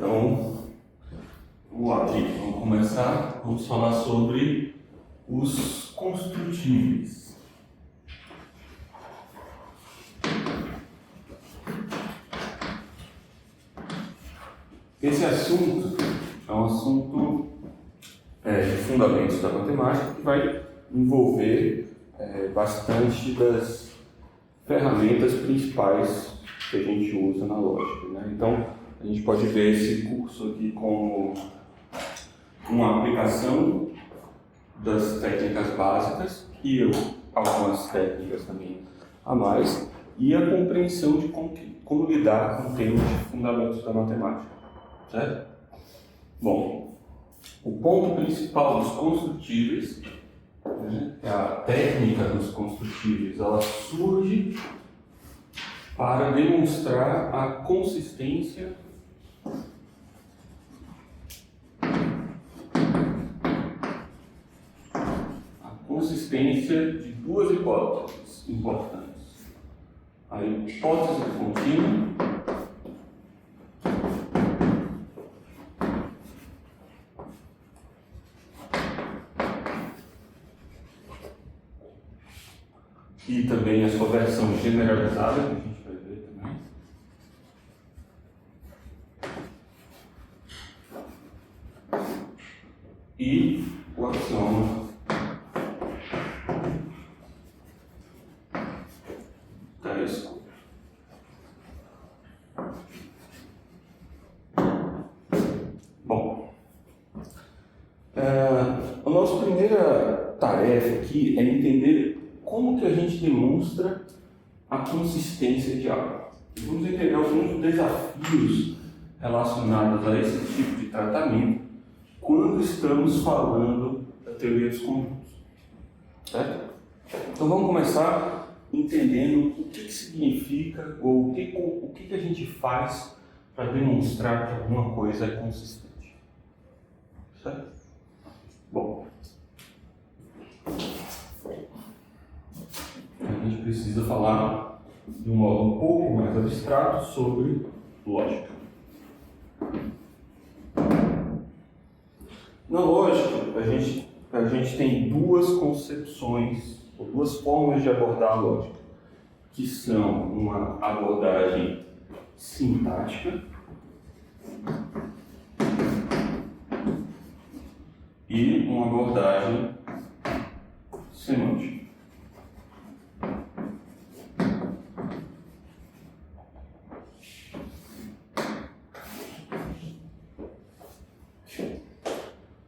Então, vamos lá, gente. Vamos começar. Vamos falar sobre os construtíveis. Esse assunto é um assunto de fundamentos da matemática que vai envolver bastante das ferramentas principais que a gente usa na lógica, né? Então, a gente pode ver esse curso aqui como uma aplicação das técnicas básicas e algumas técnicas também a mais, e a compreensão de como lidar com temas de fundamentos da matemática, certo? Bom, o ponto principal dos construtíveis, né, é a técnica dos construtíveis. Ela surge para demonstrar a consistência de duas hipóteses importantes. A hipótese contínua e também a sua versão generalizada, que a gente vai ver também. E o axioma da escolha. Bom, a nossa primeira tarefa aqui é entender como que a gente demonstra a consistência de algo. E vamos entender alguns desafios relacionados a esse tipo de tratamento quando estamos falando da teoria dos conjuntos. Certo? Então vamos começar entendendo o que significa ou o que a gente faz para demonstrar que alguma coisa é consistente. Certo? Bom, a gente precisa falar de um modo um pouco mais abstrato sobre lógica. Na lógica, a gente tem duas concepções, ou duas formas de abordar a lógica, que são uma abordagem sintática e uma abordagem semântica.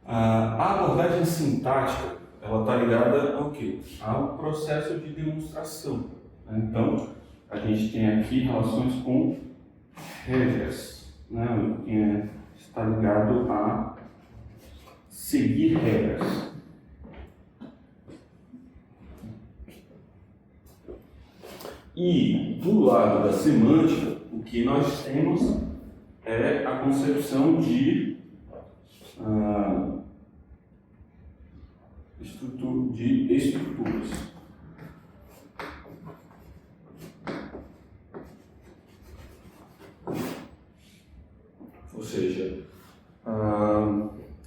A abordagem sintática, ela está ligada ao quê? Ao processo de demonstração. Então, a gente tem aqui relações com regras, né? Que está ligado a seguir regras. E do lado da semântica, o que nós temos é a concepção de estruturas. Ou seja,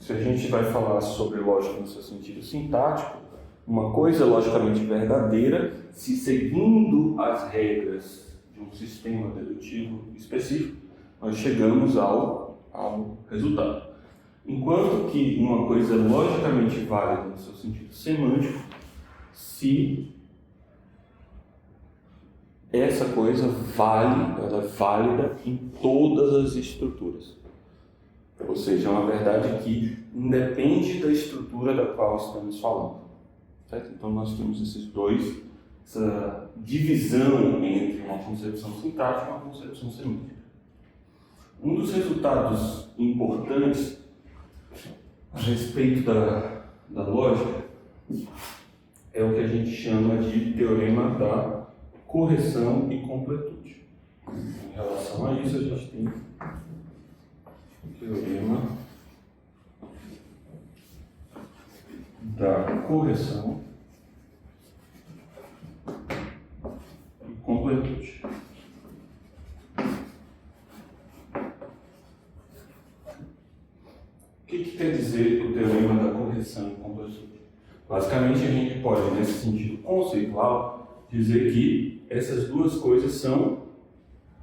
se a gente vai falar sobre lógica no seu sentido sintático, uma coisa é logicamente verdadeira se, seguindo as regras de um sistema dedutivo específico, nós chegamos ao resultado. Enquanto que uma coisa é logicamente válida no seu sentido semântico, se essa coisa ela é válida em todas as estruturas. Ou seja, é uma verdade que independe da estrutura da qual estamos falando. Certo? Então nós temos essa divisão entre uma concepção sintática e uma concepção semântica. Um dos resultados importantes a respeito da lógica é o que a gente chama de teorema da correção e completude. Em relação a isso, a gente tem o teorema da correção e completude. que quer dizer o teorema da correção em completude? Basicamente, a gente pode, nesse sentido conceitual, dizer que essas duas coisas são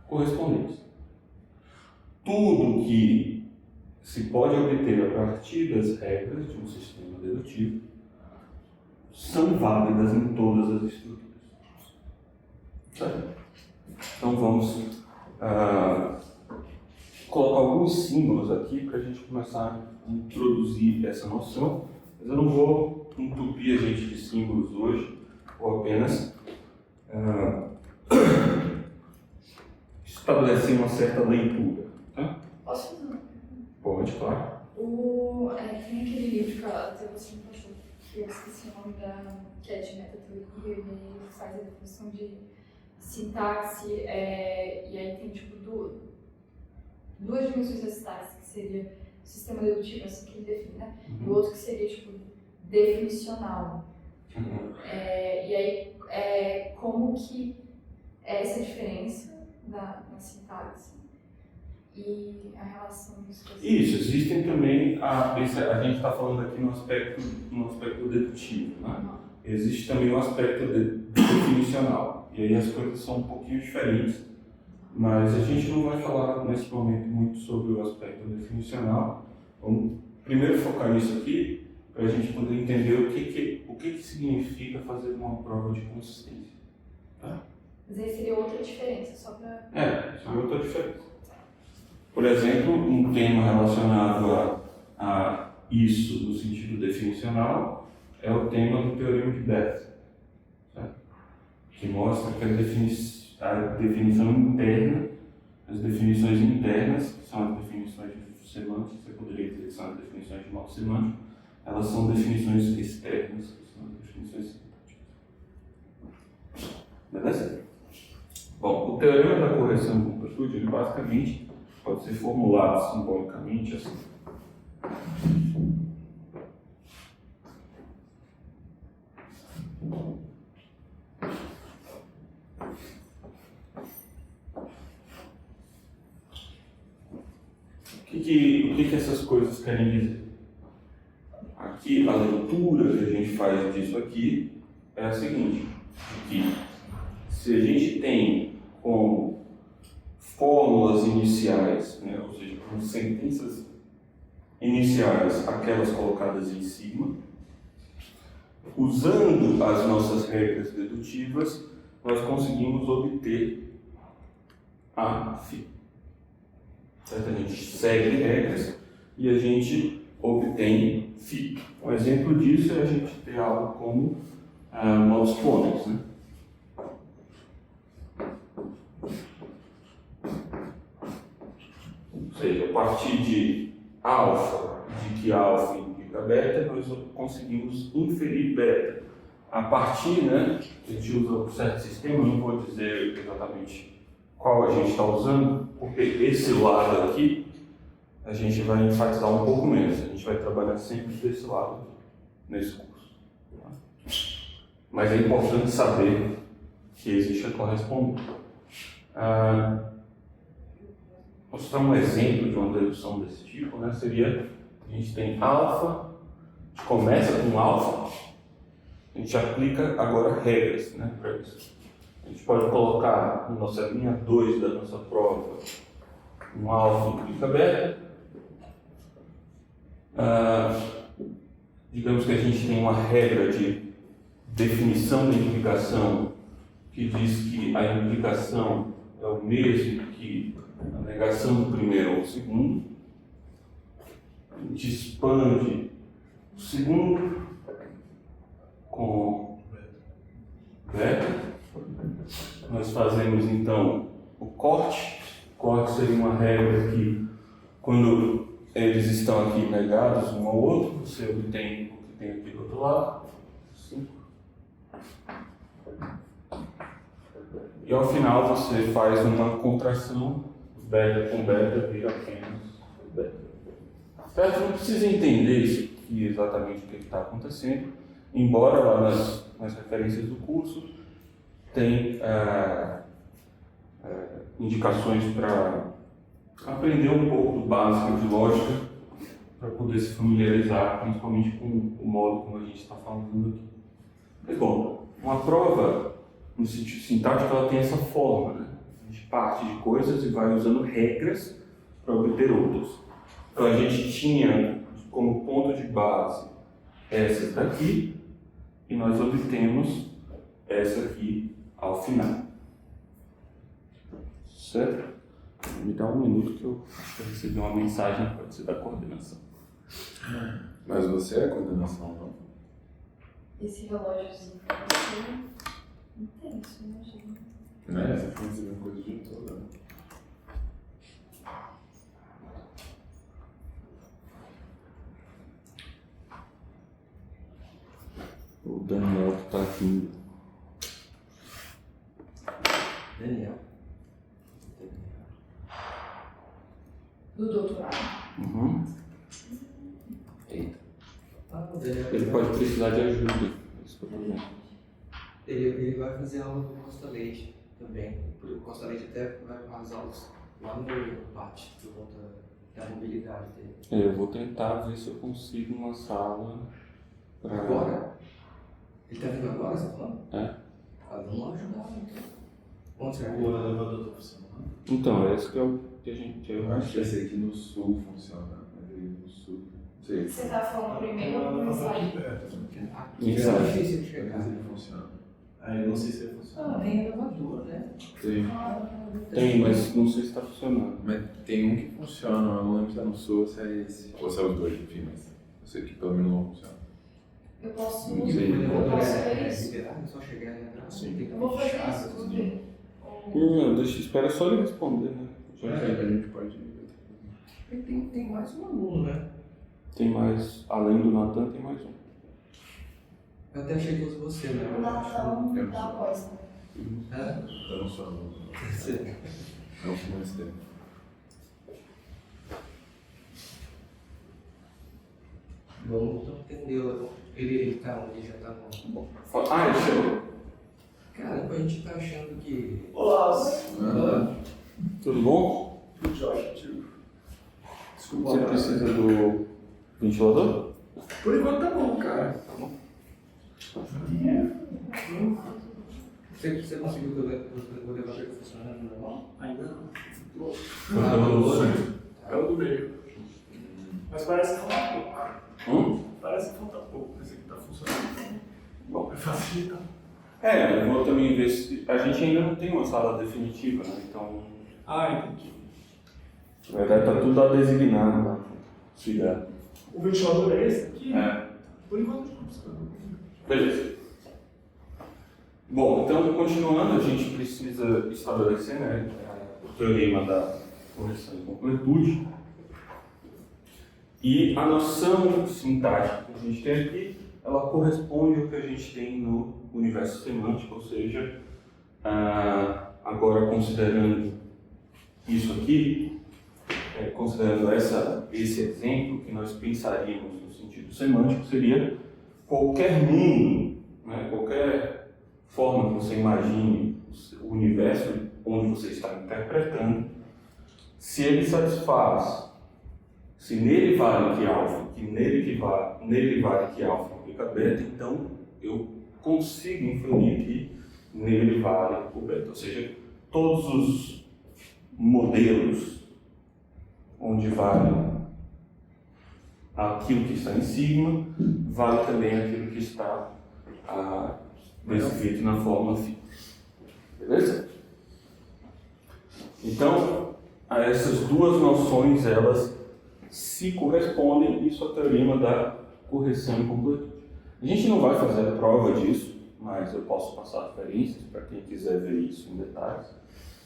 correspondentes. Tudo que se pode obter a partir das regras de um sistema dedutivo são válidas em todas as estruturas. Certo? Então vamos colocar alguns símbolos aqui para a gente começar a introduzir essa noção, mas eu não vou entupir a gente de símbolos hoje, ou apenas estabelecer uma certa leitura. Tá? Posso fazer uma pergunta? Pode, claro. Tem aquele livro que até você me passou, que eu esqueci o nome que é de metateoria, e aí ele faz a definição de sintaxe, e aí tem tipo duas dimensões recitais, que seria o sistema dedutivo, assim que ele define, né? E o outro que seria tipo definicional. E aí, como que é essa diferença na sintaxe e a relação dos dois? Isso, existem também, a gente está falando aqui no aspecto dedutivo, né? Existe também o aspecto definicional, e aí as coisas são um pouquinho diferentes, mas a gente não vai falar nesse momento muito sobre o aspecto definicional. Vamos primeiro focar nisso aqui, para a gente poder entender o que significa fazer uma prova de consistência. Tá? Mas aí seria outra diferença, só para... Seria outra diferença. Por exemplo, um tema relacionado a isso no sentido definicional é o tema do teorema de Bethe, certo? Que mostra que a definição interna, as definições internas, que são as definições de semântica, você poderia dizer que são as definições de modo semântico, elas são definições externas, que são as definições sintáticas. Beleza? Bom, o teorema da correção em completude, ele basicamente pode ser formulado simbolicamente assim. O que essas coisas querem dizer? Aqui, a leitura que a gente faz disso aqui é a seguinte, que se a gente tem como fórmulas iniciais, né, ou seja, como sentenças iniciais, aquelas colocadas em cima, usando as nossas regras dedutivas, nós conseguimos obter a fim. Certo? A gente segue regras e a gente obtém φ. Um exemplo disso é a gente ter algo como modos pôneis, né? Ou seja, a partir de alfa, de que alfa implica beta, nós conseguimos inferir beta. A partir, né, a gente usa um certo sistema, não vou dizer exatamente qual a gente está usando, porque esse lado aqui a gente vai enfatizar um pouco menos, a gente vai trabalhar sempre desse lado aqui, nesse curso. Tá? Mas é importante saber que existe a correspondência. Mostrar um exemplo de uma dedução desse tipo, né, seria, a gente tem alfa, a gente começa com alfa, a gente aplica agora regras, né, para isso. A gente pode colocar na nossa linha 2 da nossa prova um alfa implica beta. Digamos que a gente tem uma regra de definição da implicação que diz que a implicação é o mesmo que a negação do primeiro ou do segundo. A gente expande o segundo com beta. Nós fazemos então o corte. O corte seria uma regra que, quando eles estão aqui negados um ao outro, você obtém o que tem aqui do outro lado. 5. E ao final você faz uma contração, beta com beta vira apenas beta. Certo? Não precisa entender isso aqui exatamente o que está acontecendo, embora lá nas referências do curso tem indicações para aprender um pouco do básico de lógica para poder se familiarizar, principalmente com o modo como a gente está falando aqui. Mas, bom, uma prova, no sentido sintático, ela tem essa forma, né? A gente parte de coisas e vai usando regras para obter outras. Então, a gente tinha como ponto de base essas daqui, e nós obtemos essa aqui ao final. Certo? Me dá um minuto que eu acho que eu recebi uma mensagem, pode ser da coordenação. Mas você é a coordenação, não? Esse relógiozinho pra você intenso, né, gente? Né? Você foi recebendo coisa o dia todo, né? O Daniel que tá aqui. Daniel. Do doutorado. Uhum. Eita. O Daniel. Ele pode precisar de ajuda. Isso que eu tô vendo. Ele vai fazer aula do Costa Leite também. O Costa Leite até vai para as aulas lá no PAT, por conta da mobilidade dele. Eu vou tentar ver se eu consigo uma sala pra... Agora? Ele tá vindo agora, você tá falando? É. Vamos lá ajudar, então. Onde você vai? O elevador tá funcionando? Então, esse que é o que a gente... Eu acho que esse aqui no sul funciona, mas ele no sul... Não sei. Você tá falando por e-mail ou por mensagem? Aqui Isso. é difícil de chegar. Mas ele funciona. Ah, eu não sei se vai funcionar. Ah, tem elevador, né? Tem. Tem, mas não sei se está funcionando. Mas tem um que funciona, eu não lembro se é no sul ou se é esse. Ou se é os dois, enfim, mas eu sei que pelo menos não funciona. Eu posso Não O sei. elevador posso é ver isso? liberado, é só chegar e entrar. Sim. Tem que Eu vou fazer fechar, isso, vou assim. ver. Não, deixa, espera só ele responder, né? Já que a gente pode... Tem mais um aluno, né? Tem mais, além do Natan, tem mais um. Eu até achei que fosse você, né? O Natal Eu da sou. pós, né? É? Eu não sou aluno. Não fui mais tempo. Vamos entender. Ele tá onde? Ele já tá no. Ah, ele chegou. Caramba, a gente tá achando que. Olá! Tudo bom? Tudo jóia, tio. Desculpa. Você precisa do ventilador? Por enquanto tá bom, cara. Tá bom. Você conseguiu que o elevador funcionando normal? Ainda não. Ah, É o do meio. Mas parece que falta pouco. Parece que falta pouco. Esse aqui tá funcionando. Bom. Vai facilitar. Eu vou também ver se... A gente ainda não tem uma sala definitiva, né? Então, Ah, entendi. na verdade tá tudo a designar lá. Cuidado. O ventilador é esse aqui? É. Por enquanto não precisa. Beleza. Bom, então continuando, a gente precisa estabelecer, né, o teorema da correção de completude. E a noção sintática que a gente tem aqui, ela corresponde ao que a gente tem no universo semântico, ou seja, agora considerando isso aqui, considerando esse exemplo que nós pensaríamos no sentido semântico, seria qualquer mundo, né, qualquer forma que você imagine o universo onde você está interpretando, se ele satisfaz, se nele vale que alfa, que nele vale que alfa implica beta, então eu consigo inferir que nele vale o beta. Ou seja, todos os modelos onde vale aquilo que está em sigma, vale também aquilo que está descrito na fórmula φ. Beleza? Então, essas duas noções, elas se correspondem, isso é o teorema da correção em completude. A gente não vai fazer a prova disso, mas eu posso passar referências para quem quiser ver isso em detalhes.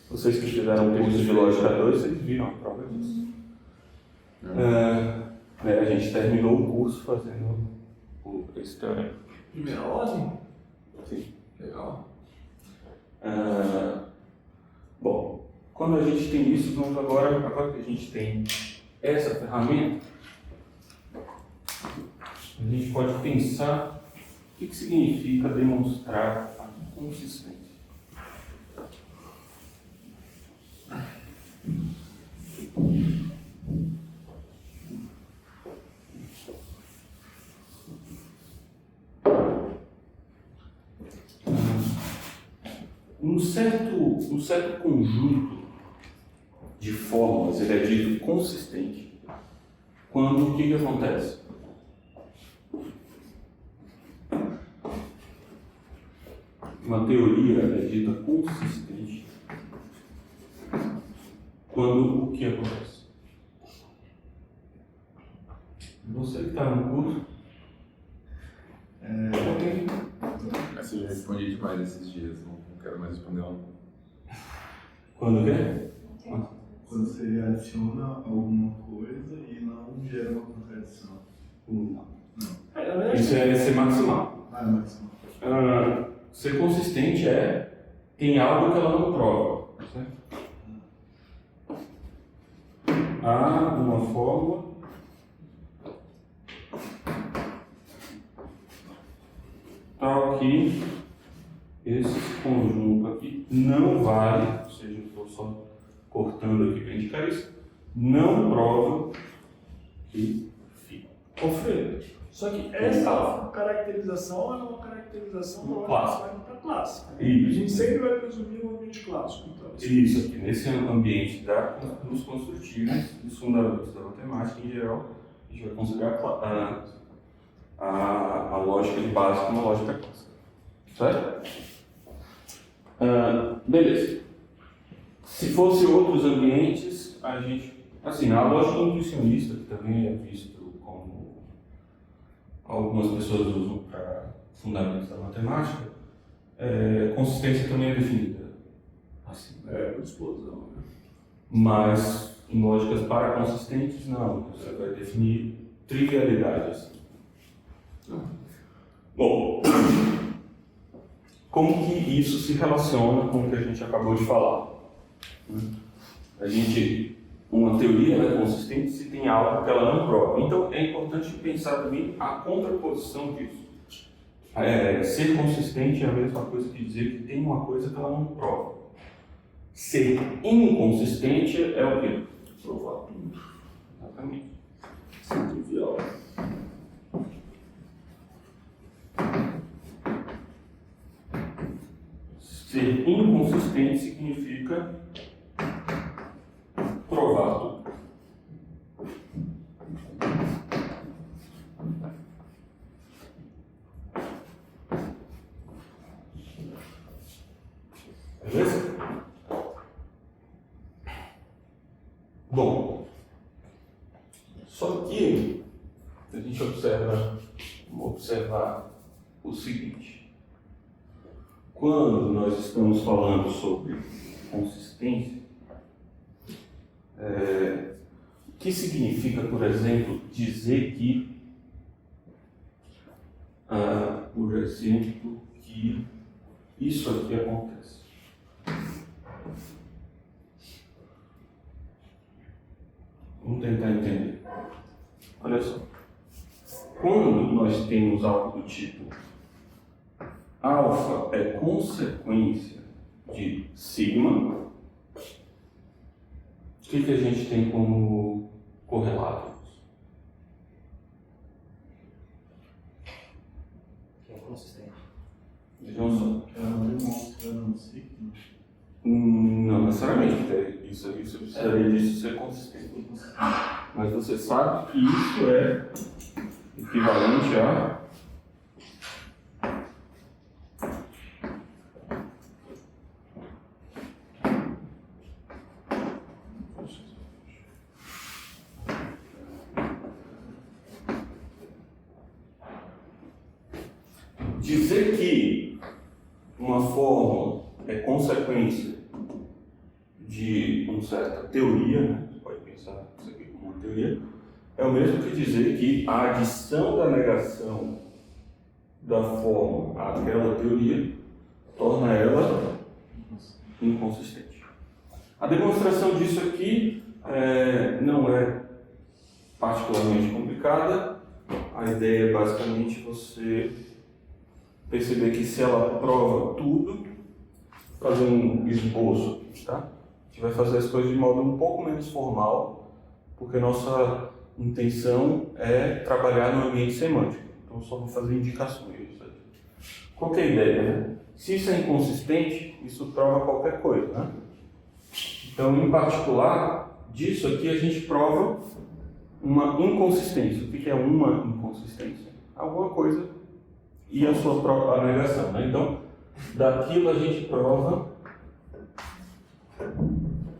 Vocês que fizeram um curso de Lógica 2, vocês viram a prova disso. A gente terminou o curso fazendo esse teorema. Primeira ordem? Sim. Legal. Bom, quando a gente tem isso, vamos agora que a gente tem essa ferramenta, a gente pode pensar o que significa demonstrar a consistência. certo conjunto de fórmulas ele é dito consistente quando o que acontece? Uma teoria é dita consistente quando o que acontece? Você que está no curso, Essa eu já respondi demais esses dias, não quero mais responder ela. quando o quê? Quando você adiciona alguma coisa e não gera uma contradição. Não. Na verdade, Isso é ser maximal. Ah, mas Ser consistente tem algo que ela não prova, certo? Há uma fórmula tal que esse conjunto aqui não vale, ou seja, eu estou só cortando aqui para indicar isso, não prova que fica. ô Freire, só que essa caracterização é uma caracterização Clássica. para clássica. A Isso. gente sempre vai presumir um ambiente clássico. Então, Isso aqui, nesse ambiente dos construtivos, dos fundamentos da matemática em geral, a gente vai considerar a lógica de base como uma lógica clássica. Certo? Beleza. Se fosse outros ambientes, a gente. Assim, a lógica intuicionista, que também é visto como algumas pessoas usam para fundamentos da matemática, consistência também é definida assim. por explosão. Né? Mas em lógicas paraconsistentes, não. Você vai definir trivialidades. Bom, como que isso se relaciona com o que a gente acabou de falar? Uma teoria é consistente se tem algo que ela não prova. Então é importante pensar também a contraposição disso. Ser consistente é a mesma coisa que dizer que tem uma coisa que ela não prova. Ser inconsistente é o quê? Provar tudo. Exatamente. Isso é trivial. Ser inconsistente significa provar tudo. Beleza? Bom, só que a gente vamos observar o seguinte: quando nós estamos falando sobre consistência, o que significa, por exemplo, dizer que, isso aqui acontece? Vamos tentar entender. Olha só. Quando nós temos algo do tipo alfa é consequência de sigma, o que a gente tem como correlato? Que é consistente. Vejam só. ela demonstra no signo. Não necessariamente, isso precisaria disso ser consistente. Mas você sabe que isso é equivalente a dizer que uma fórmula é consequência de uma certa teoria, né? Você pode pensar isso aqui como uma teoria, é o mesmo que dizer que a adição da negação da fórmula àquela teoria torna ela inconsistente. A demonstração disso aqui não é particularmente complicada. A ideia é basicamente você perceber que se ela prova tudo, fazer um esboço, tá? A gente vai fazer as coisas de modo um pouco menos formal, porque nossa intenção é trabalhar no ambiente semântico. Então só vou fazer indicações. Qual que é a ideia, né? Se isso é inconsistente, isso prova qualquer coisa, né? Então, em particular, disso aqui a gente prova uma inconsistência. O que é uma inconsistência? Alguma coisa e a sua própria negação, né? Então, daquilo a gente prova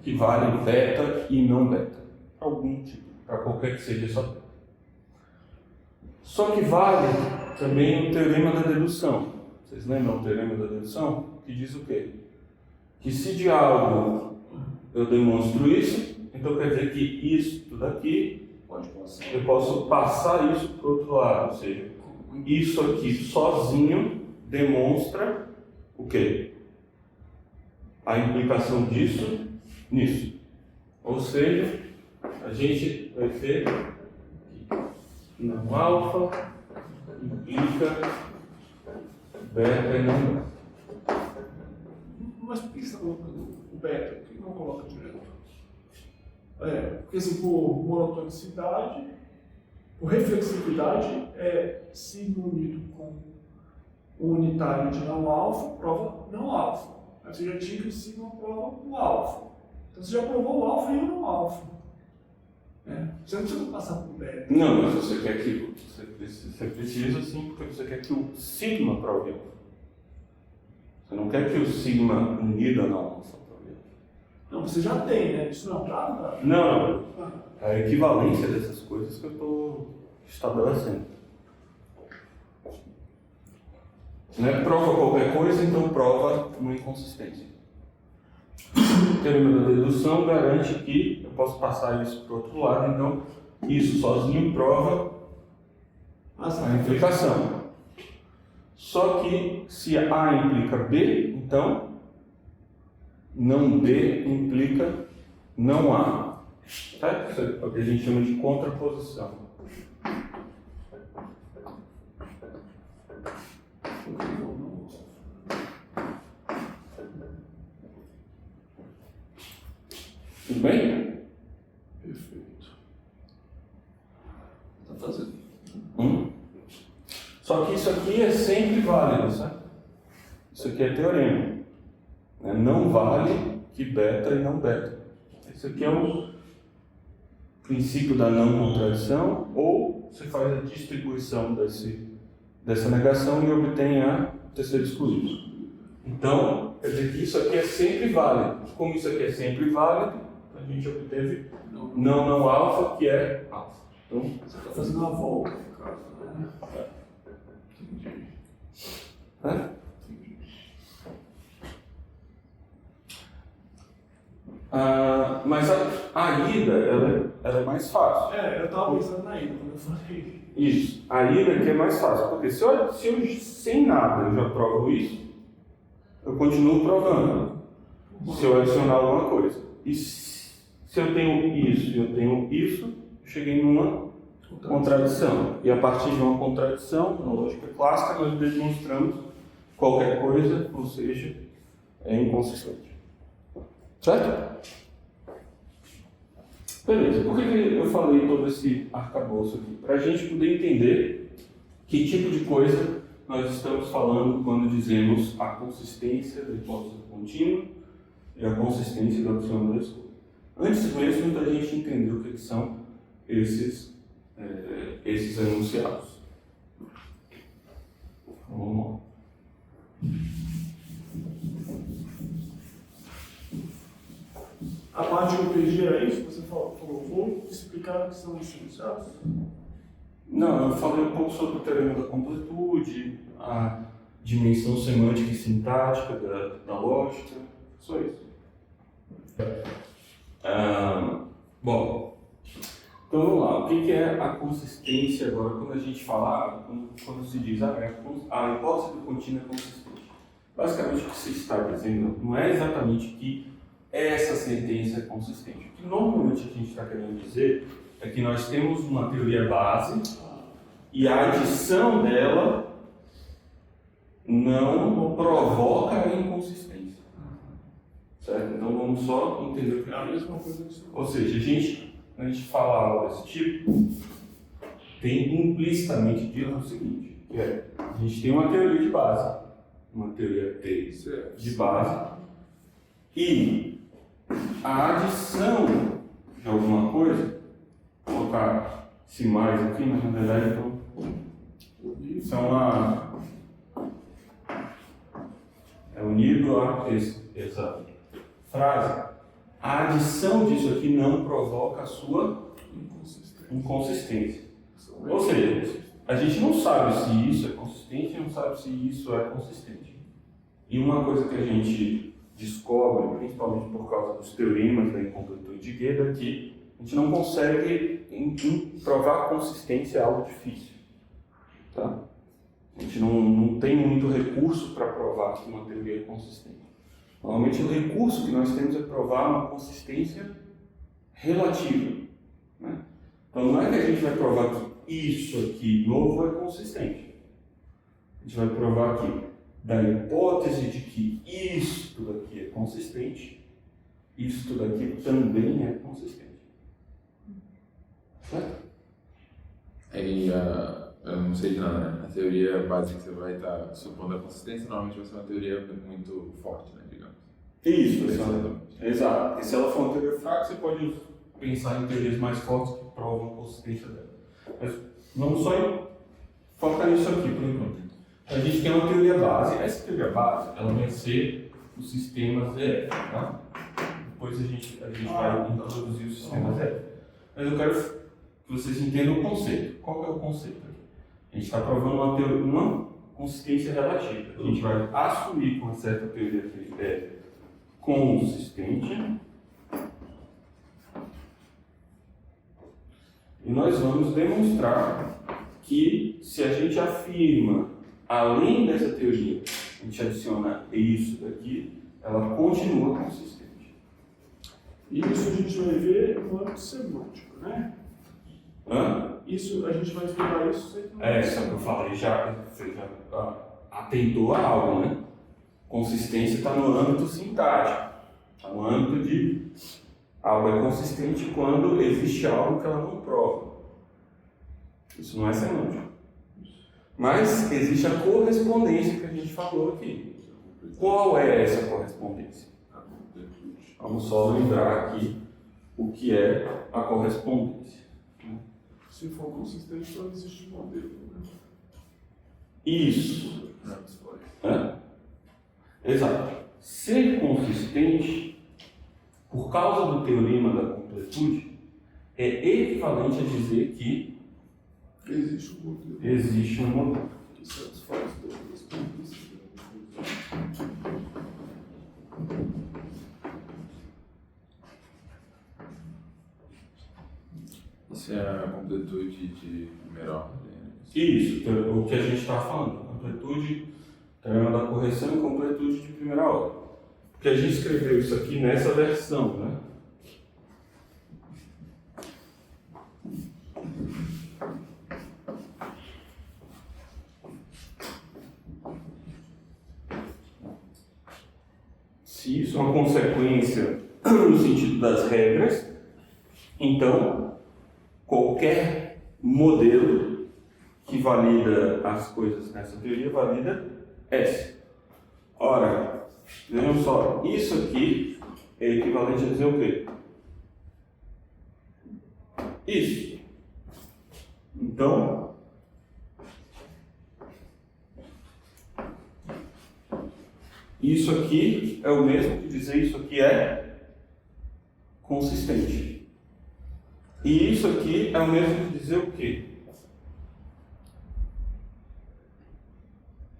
que vale beta e não beta. Algum tipo, para qualquer que seja essa beta. Só que vale também o teorema da dedução. Vocês lembram o teorema da dedução? Que diz o quê? Que se de algo eu demonstro isso, então quer dizer que isso daqui eu posso passar isso para o outro lado. Ou seja, isso aqui sozinho demonstra o quê? A implicação disso nisso. Ou seja, a gente vai ter que não alfa implica beta e não beta. Mas por que você está colocando o beta? Por que não coloca direto? Porque assim, por monotonicidade, por reflexividade, é signo unido com o unitário de não alfa, prova não alfa. Aí você já tinha que o signo prova o alfa. Então você já provou o alfa e o não alfa. Você não precisa passar por beta. Não, mas você quer que você precisa sim, porque você quer que o sigma prove alfa. Você não quer que o sigma unido a não alfa prove alfa. Não, você já tem, né? Isso não é um dado? Não. É a equivalência dessas coisas que eu estou estabelecendo. Né? Prova qualquer coisa, então prova uma inconsistência. O teorema da dedução garante que eu posso passar isso para o outro lado, então isso sozinho prova a implicação. Só que se A implica B, então não B implica não A. Certo? Isso é o que a gente chama de contraposição. Tudo bem? Perfeito. Está fazendo. Só que isso aqui é sempre válido, certo? Isso aqui é teorema. Não vale que beta e não beta. Esse aqui é o princípio da não contradição, ou você faz a distribuição dessa negação e obtém a terceira excluída. Então, quer dizer que isso aqui é sempre válido. Como isso aqui é sempre válido, a gente obteve não alfa, que é alfa. Então, você está fazendo uma volta, no caso, né? Entendi. Mas a ida, ela é mais fácil. Eu estava pensando na ida quando eu falei. Isso, a ida que é mais fácil, porque se eu sem nada eu já provo isso, eu continuo provando, se eu adicionar alguma coisa. E se eu tenho isso e eu tenho isso, eu cheguei numa contradição. E a partir de uma contradição, na lógica clássica, nós demonstramos qualquer coisa, ou seja, é inconsistente. Certo? Beleza, por que eu falei todo esse arcabouço aqui? Para a gente poder entender que tipo de coisa nós estamos falando quando dizemos a consistência da hipótese contínua e a consistência da axioma da escolha. Antes mesmo da gente entender o que são esses enunciados. Vamos lá. A parte que eu perdi era isso que você falou. Vou explicar o que são os enunciados? Não, eu falei um pouco sobre o teorema da completude, a dimensão semântica e sintática da lógica, só isso. Bom, então vamos lá. O que é a consistência agora? Quando a gente fala, quando se diz a hipótese do contínuo é consistente. Basicamente o que se está dizendo não é exatamente que essa sentença é consistente. O que normalmente a gente está querendo dizer é que nós temos uma teoria base e a adição dela não provoca a inconsistência. Certo? Então vamos só entender o que É a mesma coisa que você falou. Ou seja, quando a gente fala algo desse tipo, tem implicitamente dito o seguinte, que é, a gente tem uma teoria de base, uma teoria T Certo. de base, e a adição de alguma coisa, vou colocar esse mais aqui, mas na verdade então, são unido a essa frase. A adição disso aqui não provoca a sua inconsistência. Ou seja, a gente não sabe se isso é consistente, não sabe se isso é consistente. E uma coisa que a gente descobre, principalmente por causa dos teoremas da incompletude de Gödel, é que a gente não consegue provar consistência, é algo difícil. Tá? A gente não tem muito recurso para provar que uma teoria é consistente. Normalmente o recurso que nós temos é provar uma consistência relativa. Né? Então não é que a gente vai provar que isso aqui novo é consistente. A gente vai provar que da hipótese de que isto daqui é consistente, isto daqui também é consistente. Certo? Aí, eu não sei de nada, né? A teoria básica que você vai estar supondo a consistência, normalmente vai ser uma teoria muito forte, né, digamos. Isso, Exatamente. exato. E se ela for uma teoria fraca, você pode pensar em teorias mais fortes que provam a consistência dela. Mas vamos só focar nisso aqui por enquanto. A gente tem uma teoria base. Essa teoria base, ela vai ser o sistema ZF, tá? Depois a gente vai introduzir o sistema ZF. Mas eu quero que vocês entendam o conceito. Qual que é o conceito aqui? A gente está provando uma consistência relativa. A gente vai assumir que uma certa teoria é consistente e nós vamos demonstrar que se a gente afirma, além dessa teoria, a gente adiciona isso daqui, ela continua consistente. E isso a gente vai ver no âmbito semântico, né? Hã? Isso, a gente vai estudar isso sempre no Só que eu falei, você já atentou a algo, né? Consistência está no âmbito sintático, está no âmbito de algo é consistente quando existe algo que ela não prova. Isso não é semântico. Mas existe a correspondência que a gente falou aqui. Qual é essa correspondência? Vamos só lembrar aqui o que é a correspondência. Se for consistente, não existe modelo. Né? Isso. Exato. Ser consistente, por causa do teorema da completude, é equivalente a dizer que Existe um modelo existe um modelo. que satisfaz todas as premissas. Isso é a completude de primeira ordem. Né? Isso, o que a gente estava falando. Completude, teorema da correção e completude de primeira ordem. Porque a gente escreveu isso aqui nessa versão, né? Se isso é uma consequência no sentido das regras, então qualquer modelo que valida as coisas nessa teoria valida essa. Ora, vejam só, isso aqui é equivalente a dizer o quê? Isso. Então, isso aqui é o mesmo que dizer isso aqui é consistente. E isso aqui é o mesmo que dizer o quê?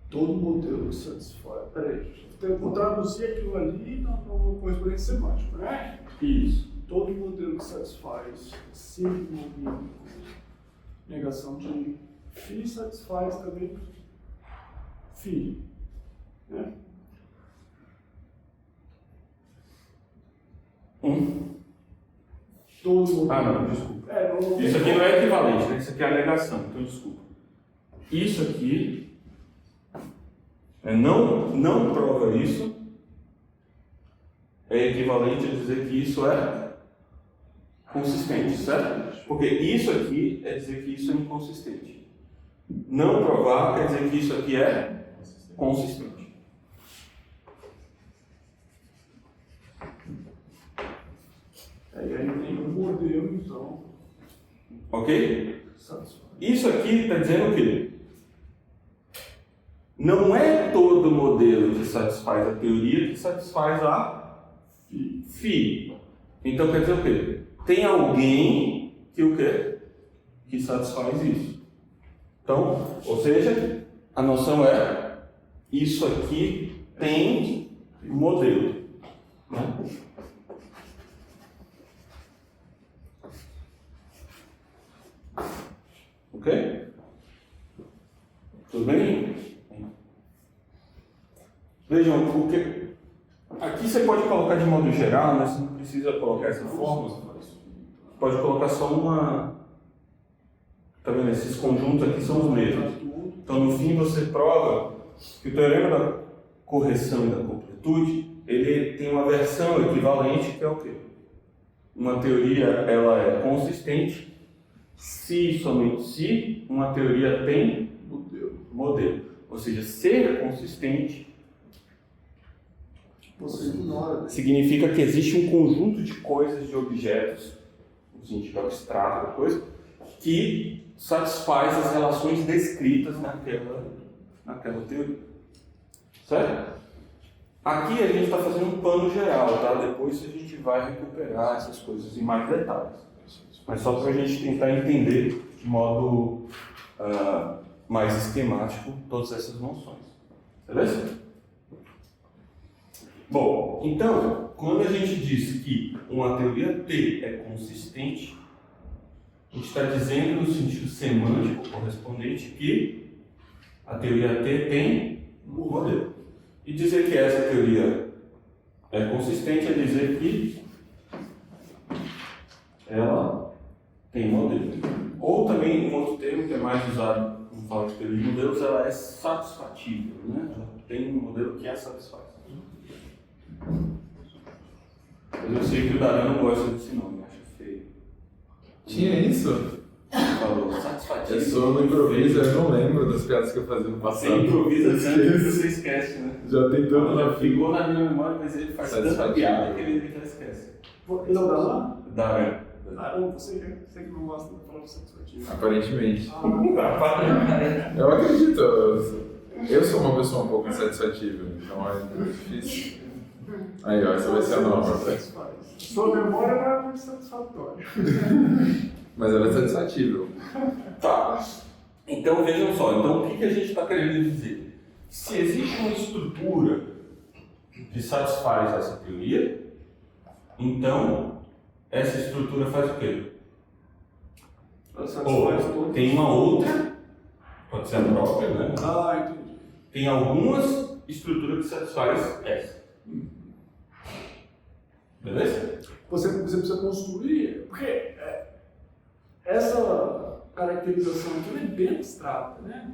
Todo modelo que satisfaz. Peraí, eu vou traduzir aquilo ali no correspondência semântica, né? Isso. Todo modelo que satisfaz signo, negação de φ satisfaz também φ. Né? Todo modelo. Ah, não, desculpa. Não Isso aqui não é equivalente, né? Isso aqui é a negação, então desculpa. Isso aqui não prova isso, é equivalente a dizer que isso é consistente, certo? Porque isso aqui é dizer que isso é inconsistente. Não provar quer dizer que isso aqui é consistente. E aí tem um modelo, então, Ok? satisfaz. Isso aqui está dizendo o quê? Não é todo modelo que satisfaz a teoria que satisfaz a phi. Então quer dizer o quê? Tem alguém que o quê? Que satisfaz isso. Então, ou seja, a noção é isso aqui tem modelo. Né? Ok? Tudo bem? Vejam, porque aqui você pode colocar de modo geral, mas você não precisa colocar essa fórmula. Pode colocar só uma. Tá vendo? Esses conjuntos aqui são os mesmos. Então, no fim, você prova que o teorema da correção e da completude ele tem uma versão equivalente, que é o quê? Uma teoria ela é consistente se e somente se uma teoria tem modelo. Ou seja, ser consistente Você ignora. significa que existe um conjunto de coisas, de objetos, no sentido abstrato da coisa, que satisfaz as relações descritas naquela teoria. Certo? Aqui a gente está fazendo um pano geral, tá? Depois a gente vai recuperar essas coisas em mais detalhes. Mas só para a gente tentar entender de modo mais esquemático todas essas noções. Beleza? Bom, então, quando a gente diz que uma teoria T é consistente, a gente está dizendo no sentido semântico correspondente que a teoria T tem um modelo. E dizer que essa teoria é consistente é dizer que ela tem modelo. Ou também um outro termo que é mais usado no falar de teoria de modelos, ela é satisfatível, né? Ela tem um modelo que a satisfaz. Mas eu sei que o Daran não gosta desse nome, acha feio. Tinha isso? Falou satisfatível. Eu sou no improviso, eu não lembro das piadas que eu fazia no passado. Você improvisa Eu tanto que esqueço. você esquece, né? Já tem tanto Já na ficou na minha memória, mas ele faz tanta Satisfatível. piada que ele já esquece. Ele é o Dalan? Daran. Ou você que não gosta da palavra satisfativa. Aparentemente. Ah, Eu acredito. Eu sou uma pessoa um pouco insatisfatível, então é difícil. Aí, ó, essa vai ser a nova. satisfaz. Sua memória não é muito satisfatória. Mas ela é satisfatível. Tá. Então vejam só, então o que a gente está querendo dizer? Se existe uma estrutura que satisfaz essa teoria, então essa estrutura faz o quê? Ela satisfaz Ou todo. tem uma outra, pode ser a própria, né? Ah, entendi. Tem algumas estruturas que satisfaz essa. Beleza? Você precisa construir, porque essa caracterização aqui é bem abstrata, né?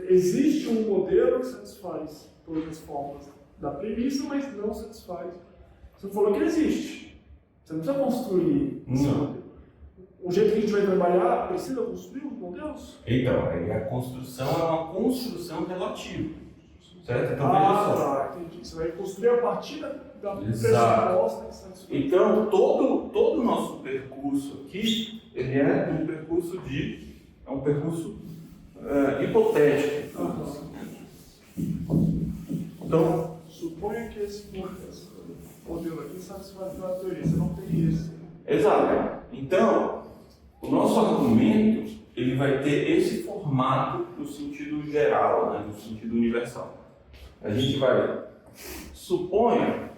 Existe um modelo que satisfaz todas as formas da premissa, mas não satisfaz. Você falou que ele existe. Você não precisa construir esse Não. modelo. O jeito que a gente vai trabalhar precisa construir os modelos? Então, aí a construção é uma construção relativa. Certo? Então veja só. Tá, entendi. Você vai construir a partir da Exato. pressuposta que satisfaz. Então, todo o nosso percurso aqui, ele é um percurso hipotético. Então, Suponha que esse modelo aqui satisfaz a teoria. Você não tem esse. exato. Então, o nosso argumento, ele vai ter esse formato no sentido geral, né, no sentido universal. A gente vai, suponha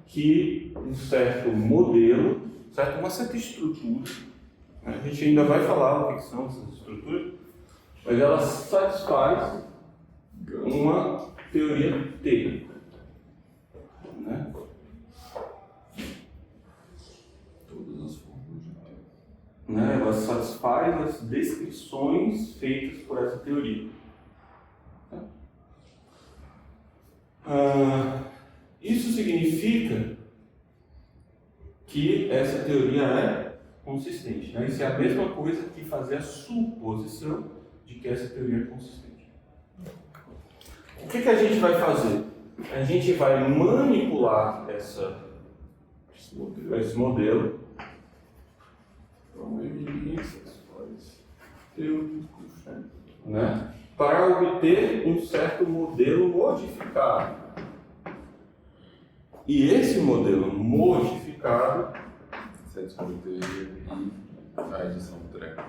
que um certo modelo, certo? Uma certa estrutura, né? A gente ainda vai falar o que são essas estruturas, mas ela satisfaz uma teoria T, né? Todas as formas de ter. Né? Ela satisfaz as descrições feitas por essa teoria. Tá? Isso significa que essa teoria é consistente. Né? Isso é a mesma coisa que fazer a suposição de que essa teoria é consistente. O que a gente vai fazer? a gente vai manipular esse modelo, Então, MI satisfaz teóricos. né, para obter um certo modelo modificado. E esse modelo modificado Satisfaz a teoria e a edição do treco.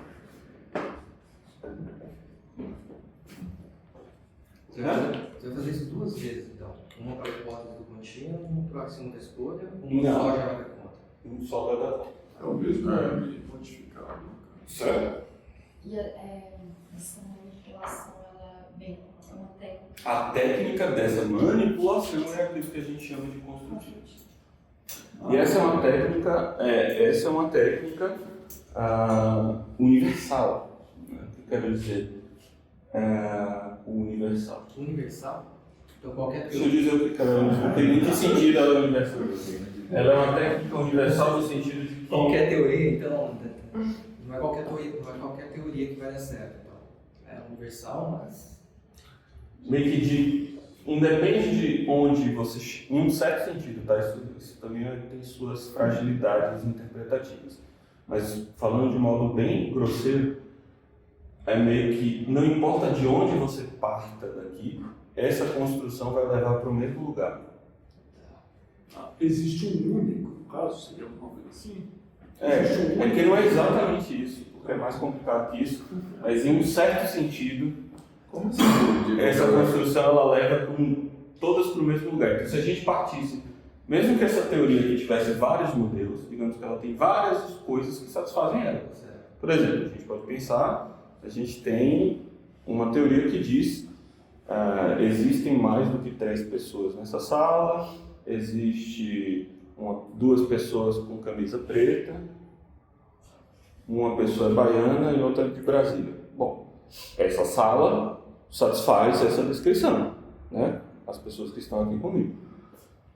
Você vai fazer isso 2 vezes, então. Uma para a hipótese do contínuo, uma para a segunda escolha, uma Não. só já vai dar conta. um só vai dar conta. É o mesmo M modificado. Certo? E essa manipulação, ela vem é uma técnica. A técnica dessa manipulação é aquilo que a gente chama de construtivo. E essa é uma técnica universal. Né? O que eu quero dizer? Universal. Universal? Então qualquer Deixa eu dizer o que ela é. Em que sentido ela é universal? Ela é uma técnica universal no sentido de que Qualquer teoria, então, não é qualquer teoria que vai dar certo. Então. É universal, mas meio que independe de onde você, em um certo sentido, tá? Isso também tem suas fragilidades interpretativas. Mas falando de modo bem grosseiro, é meio que não importa de onde você parta daqui, essa construção vai levar para o mesmo lugar. Existe um único, no caso, seria alguma coisa assim? É que não é exatamente isso, porque é mais complicado que isso, mas em um certo sentido, Como se essa construção ela leva todas para o mesmo lugar. Então, se a gente partisse, mesmo que essa teoria aqui tivesse vários modelos, digamos que ela tem várias coisas que satisfazem ela. Por exemplo, a gente pode pensar, a gente tem uma teoria que diz existem mais do que 3 pessoas nessa sala, existe 2 pessoas com camisa preta, uma pessoa é baiana e outra é de Brasília. Bom, essa sala satisfaz essa descrição, né? As pessoas que estão aqui comigo.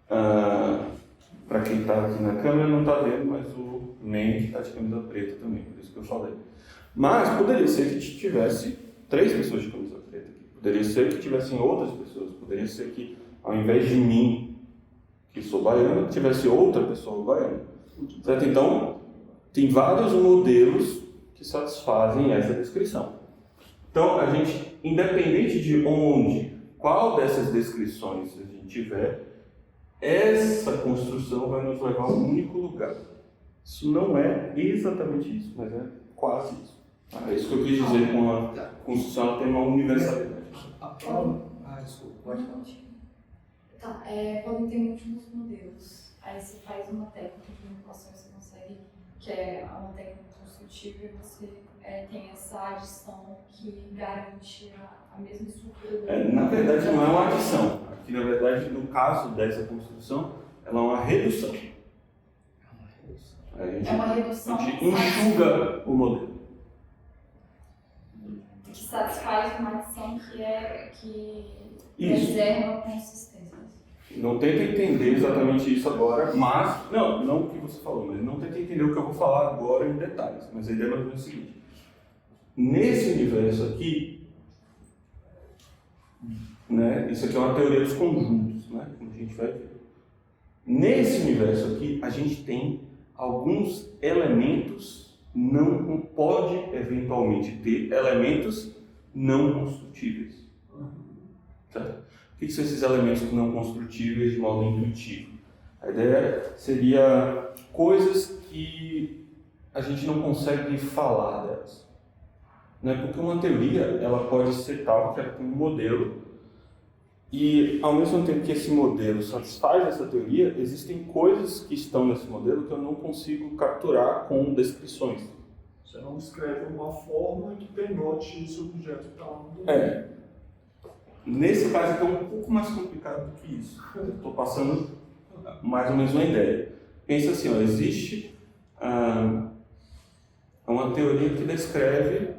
Para quem está aqui na câmera não está vendo, mas o Man está de camisa preta também, por isso que eu falei. Mas poderia ser que tivesse 3 pessoas de camisa preta aqui. Poderia ser que tivessem outras pessoas. Poderia ser que, ao invés de mim, que sou baiano, tivesse outra pessoa baiana. Certo? Então, tem vários modelos que satisfazem essa descrição. Então, a gente, independente de qual dessas descrições a gente tiver, essa construção vai nos levar a um único lugar. Isso não é exatamente isso, mas é quase isso. É isso que eu quis dizer com a construção, ela tem uma universalidade. Desculpa, pode falar. Tá, podem ter múltiplos modelos. Aí você faz uma técnica de manipulação e você consegue, que é uma técnica construtiva, e você tem essa adição que garante a mesma estrutura. Na verdade, não é uma adição. Aqui, na verdade, no caso dessa construção, ela é uma redução. É uma redução. A gente enxuga o modelo. Que satisfaz uma adição que Isso. preserva a consistência. Não tenta entender exatamente isso agora, mas... Não o que você falou, mas não tenta entender o que eu vou falar agora em detalhes. Mas a ideia é mais ou menos o seguinte. Nesse universo aqui, né, isso aqui é uma teoria dos conjuntos, né, como a gente vai ver. Nesse universo aqui, a gente tem alguns elementos, pode eventualmente ter elementos não construtíveis. Certo? O que são esses elementos não construtíveis de modo intuitivo? A ideia seria coisas que a gente não consegue falar delas. Né? Porque uma teoria ela pode ser tal que ela tem um modelo e, ao mesmo tempo que esse modelo satisfaz essa teoria, existem coisas que estão nesse modelo que eu não consigo capturar com descrições. Você não descreve uma forma que denote esse objeto que está lá no domínio. Nesse caso aqui é um pouco mais complicado do que isso. Estou passando mais ou menos uma ideia. Pensa assim, existe uma teoria que descreve,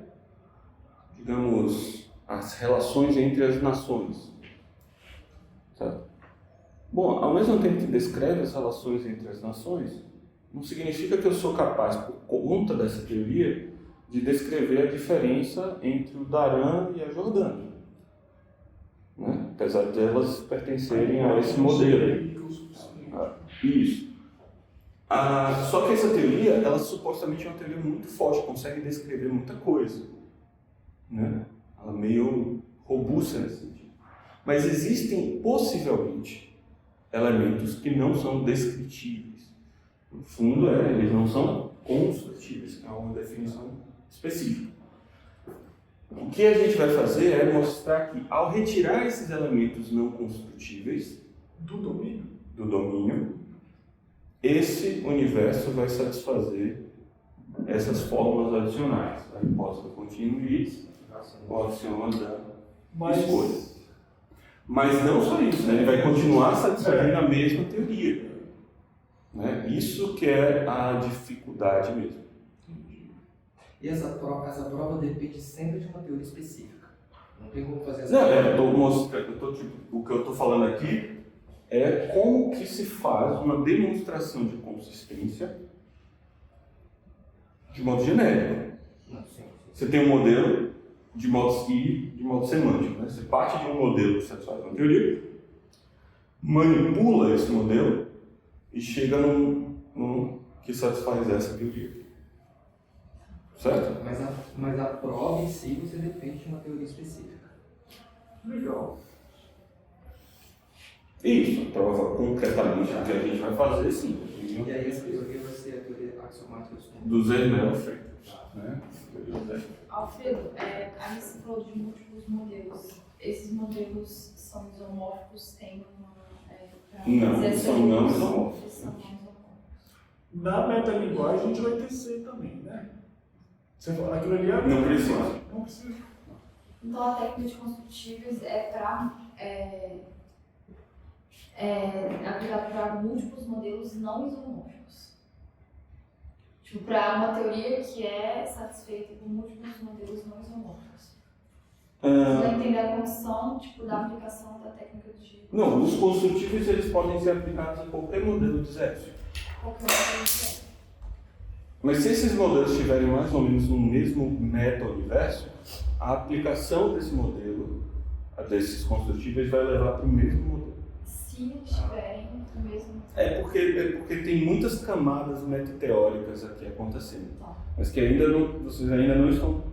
digamos, as relações entre as nações. Certo? Bom, ao mesmo tempo que descreve as relações entre as nações, não significa que eu sou capaz, por conta dessa teoria, de descrever a diferença entre o Darã e a Jordânia. Né? apesar de elas pertencerem a esse modelo. Isso. Só que essa teoria, ela supostamente é uma teoria muito forte, consegue descrever muita coisa, né? Ela é meio robusta nesse sentido. Mas existem, possivelmente, elementos que não são descritíveis. No fundo, eles não são construtíveis, que é uma definição específica. O que a gente vai fazer é mostrar que, ao retirar esses elementos não construtíveis Do domínio? Esse universo vai satisfazer essas fórmulas adicionais, a hipótese da continuidade, o axioma da escolha. Mas não só isso, né? Ele vai continuar satisfazendo a mesma teoria. Né? Isso que é a dificuldade mesmo. E essa prova depende sempre de uma teoria específica. Não tem como fazer essa Não, prova. o que eu estou falando aqui é como que se faz uma demonstração de consistência de modo genérico. Não, sim. Você tem um modelo de modo semântico. Né? Você parte de um modelo que satisfaz uma teoria, manipula esse modelo e chega num que satisfaz essa teoria. Certo? Mas a prova em si você depende de uma teoria específica. Legal. Isso, a prova concretamente o que a gente vai fazer, sim. E aí essa teoria vai ser a teoria axiomática dos conjuntos. Do Zermelo, né? Alfredo, aí você falou de múltiplos modelos. Esses modelos são isomórficos? Tem uma... Não, são não isomórficos. São não isomórficos. Na metalinguagem a gente vai ter C também, né? Você fala, aquilo ali é... Não precisa. Não precisa. Então a técnica de construtíveis é para aplicada para múltiplos modelos não isomórficos. Tipo, para uma teoria que é satisfeita por múltiplos modelos não isomórficos. Você vai entender a condição da aplicação da técnica de... Não, os construtivos eles podem ser aplicados a qualquer modelo de Zephyr. Qualquer modelo de... Mas se esses modelos estiverem mais ou menos no mesmo meta-universo, a aplicação desse modelo, desses construtíveis, vai levar para o mesmo modelo. Se estiverem no mesmo... É porque tem muitas camadas metateóricas aqui acontecendo, Tá. mas que vocês ainda não estão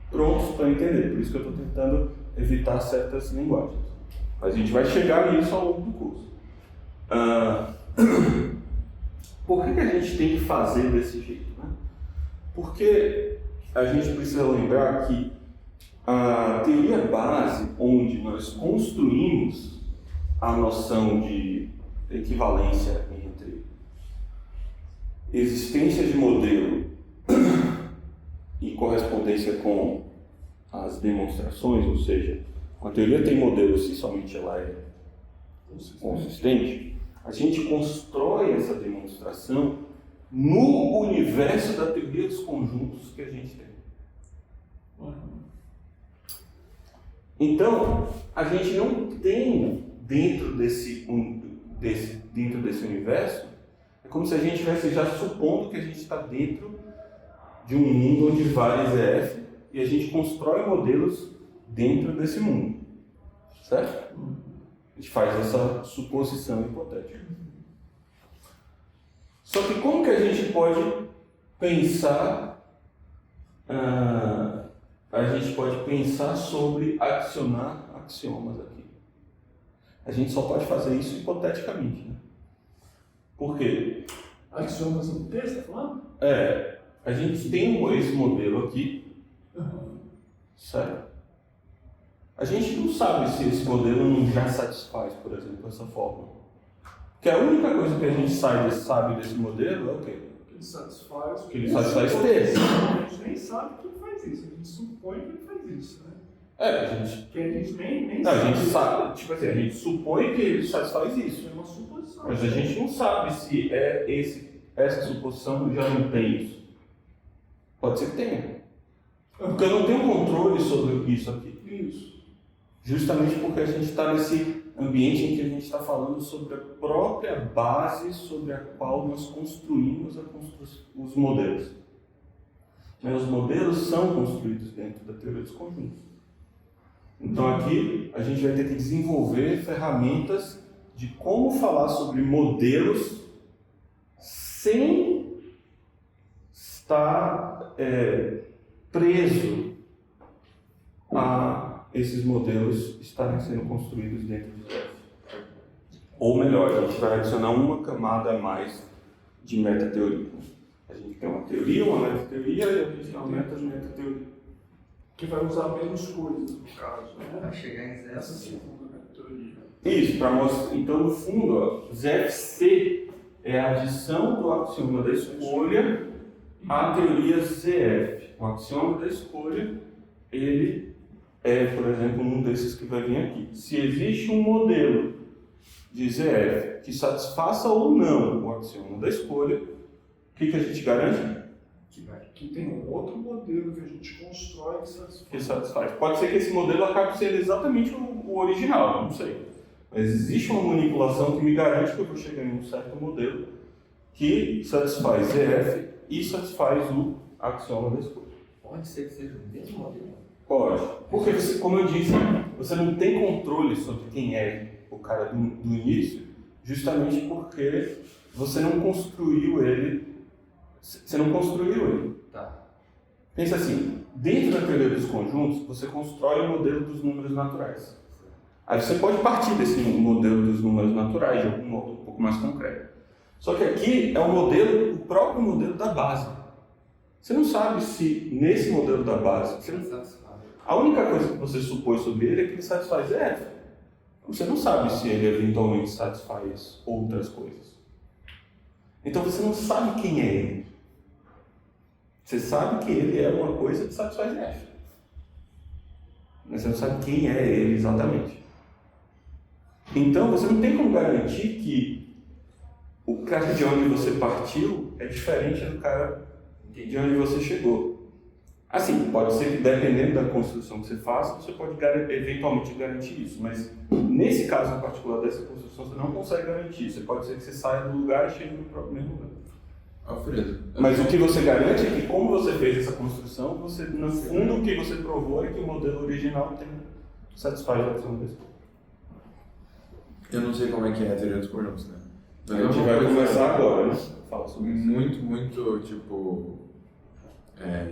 prontos para entender, por isso que eu estou tentando evitar certas linguagens. Mas a gente vai chegar nisso ao longo do curso. Por que a gente tem que fazer desse jeito? Né? Porque a gente precisa lembrar que a teoria base, onde nós construímos a noção de equivalência entre existência de modelo e correspondência com as demonstrações, ou seja, a teoria tem modelo se somente ela é consistente, a gente constrói essa demonstração no universo da teoria dos conjuntos que a gente tem. Então, a gente não tem dentro desse universo, é como se a gente estivesse já supondo que a gente está dentro de um mundo onde vários EF e a gente constrói modelos dentro desse mundo. Certo? A gente faz essa suposição hipotética. Só que como que a gente pode pensar sobre adicionar axiomas aqui? A gente só pode fazer isso hipoteticamente, né? Por quê? Axiomas no texto, tá falando? A gente tem esse modelo aqui, certo? A gente não sabe se esse modelo não já satisfaz, por exemplo, essa fórmula. Porque a única coisa que a gente sabe desse modelo é o quê? Que ele satisfaz... Que ele satisfaz T. A gente nem sabe que ele faz isso, a gente supõe que ele faz isso, né? A gente... Que a gente nem Não, sabe. a gente sabe, tipo assim, a gente supõe que ele satisfaz isso. É uma suposição. Mas a gente não sabe se essa suposição já não tem isso. Pode ser que tenha. Porque eu não tenho controle sobre isso aqui. Isso. Justamente porque a gente está nesse ambiente em que a gente está falando sobre a própria base sobre a qual nós construímos os modelos. Os modelos são construídos dentro da teoria dos conjuntos. Então aqui a gente vai ter que desenvolver ferramentas de como falar sobre modelos sem estar preso a esses modelos estarem sendo construídos dentro de ZF. Ou melhor, a gente vai adicionar uma camada a mais de metateoria. A gente tem uma teoria, uma metateoria e a gente aumenta a metateoria. Que vai usar menos coisas, no caso, né? Para chegar em zero. Essa segunda teoria. Isso, para mostrar. Então, no fundo, ó, ZFC é a adição do axioma da escolha à teoria ZF. O axioma da escolha, ele é, por exemplo, um desses que vai vir aqui. Se existe um modelo de ZF que satisfaça ou não o axioma da escolha, o que a gente garante? Que tem um outro modelo que a gente constrói Que satisfaz. Pode ser que esse modelo acabe sendo exatamente o original, não sei. Mas existe uma manipulação que me garante que eu vou chegar em um certo modelo que satisfaz ZF e satisfaz o axioma da escolha. Pode ser que seja o mesmo modelo? Pode. Porque, você, como eu disse, você não tem controle sobre quem é o cara do início, justamente porque você não construiu ele. Você não construiu ele. Tá. Pensa assim, dentro da teoria dos conjuntos, você constrói o modelo dos números naturais. Aí você pode partir desse modelo dos números naturais de algum modo um pouco mais concreto. Só que aqui é o próprio modelo da base. Você não sabe se nesse modelo da base, a única coisa que você supõe sobre ele é que ele satisfaz ZF. Você não sabe se ele eventualmente satisfaz outras coisas. Então você não sabe quem é ele. Você sabe que ele é uma coisa que satisfaz ZF. Mas você não sabe quem é ele exatamente. Então você não tem como garantir que o cara de onde você partiu é diferente do cara de onde você chegou. Assim, pode ser que dependendo da construção que você faça, você pode eventualmente garantir isso, mas nesse caso em particular dessa construção você não consegue garantir. Você pode ser que você saia do lugar e chegue no mesmo lugar. Alfredo. Mas o que você garante é que como você fez essa construção, você, no fundo o que você provou é que o modelo original satisfaz a opção da escolha. Eu não sei como é que é a teoria dos conjuntos, né? Mas A gente vai começar agora, né? Fala sobre isso. Muito, tipo,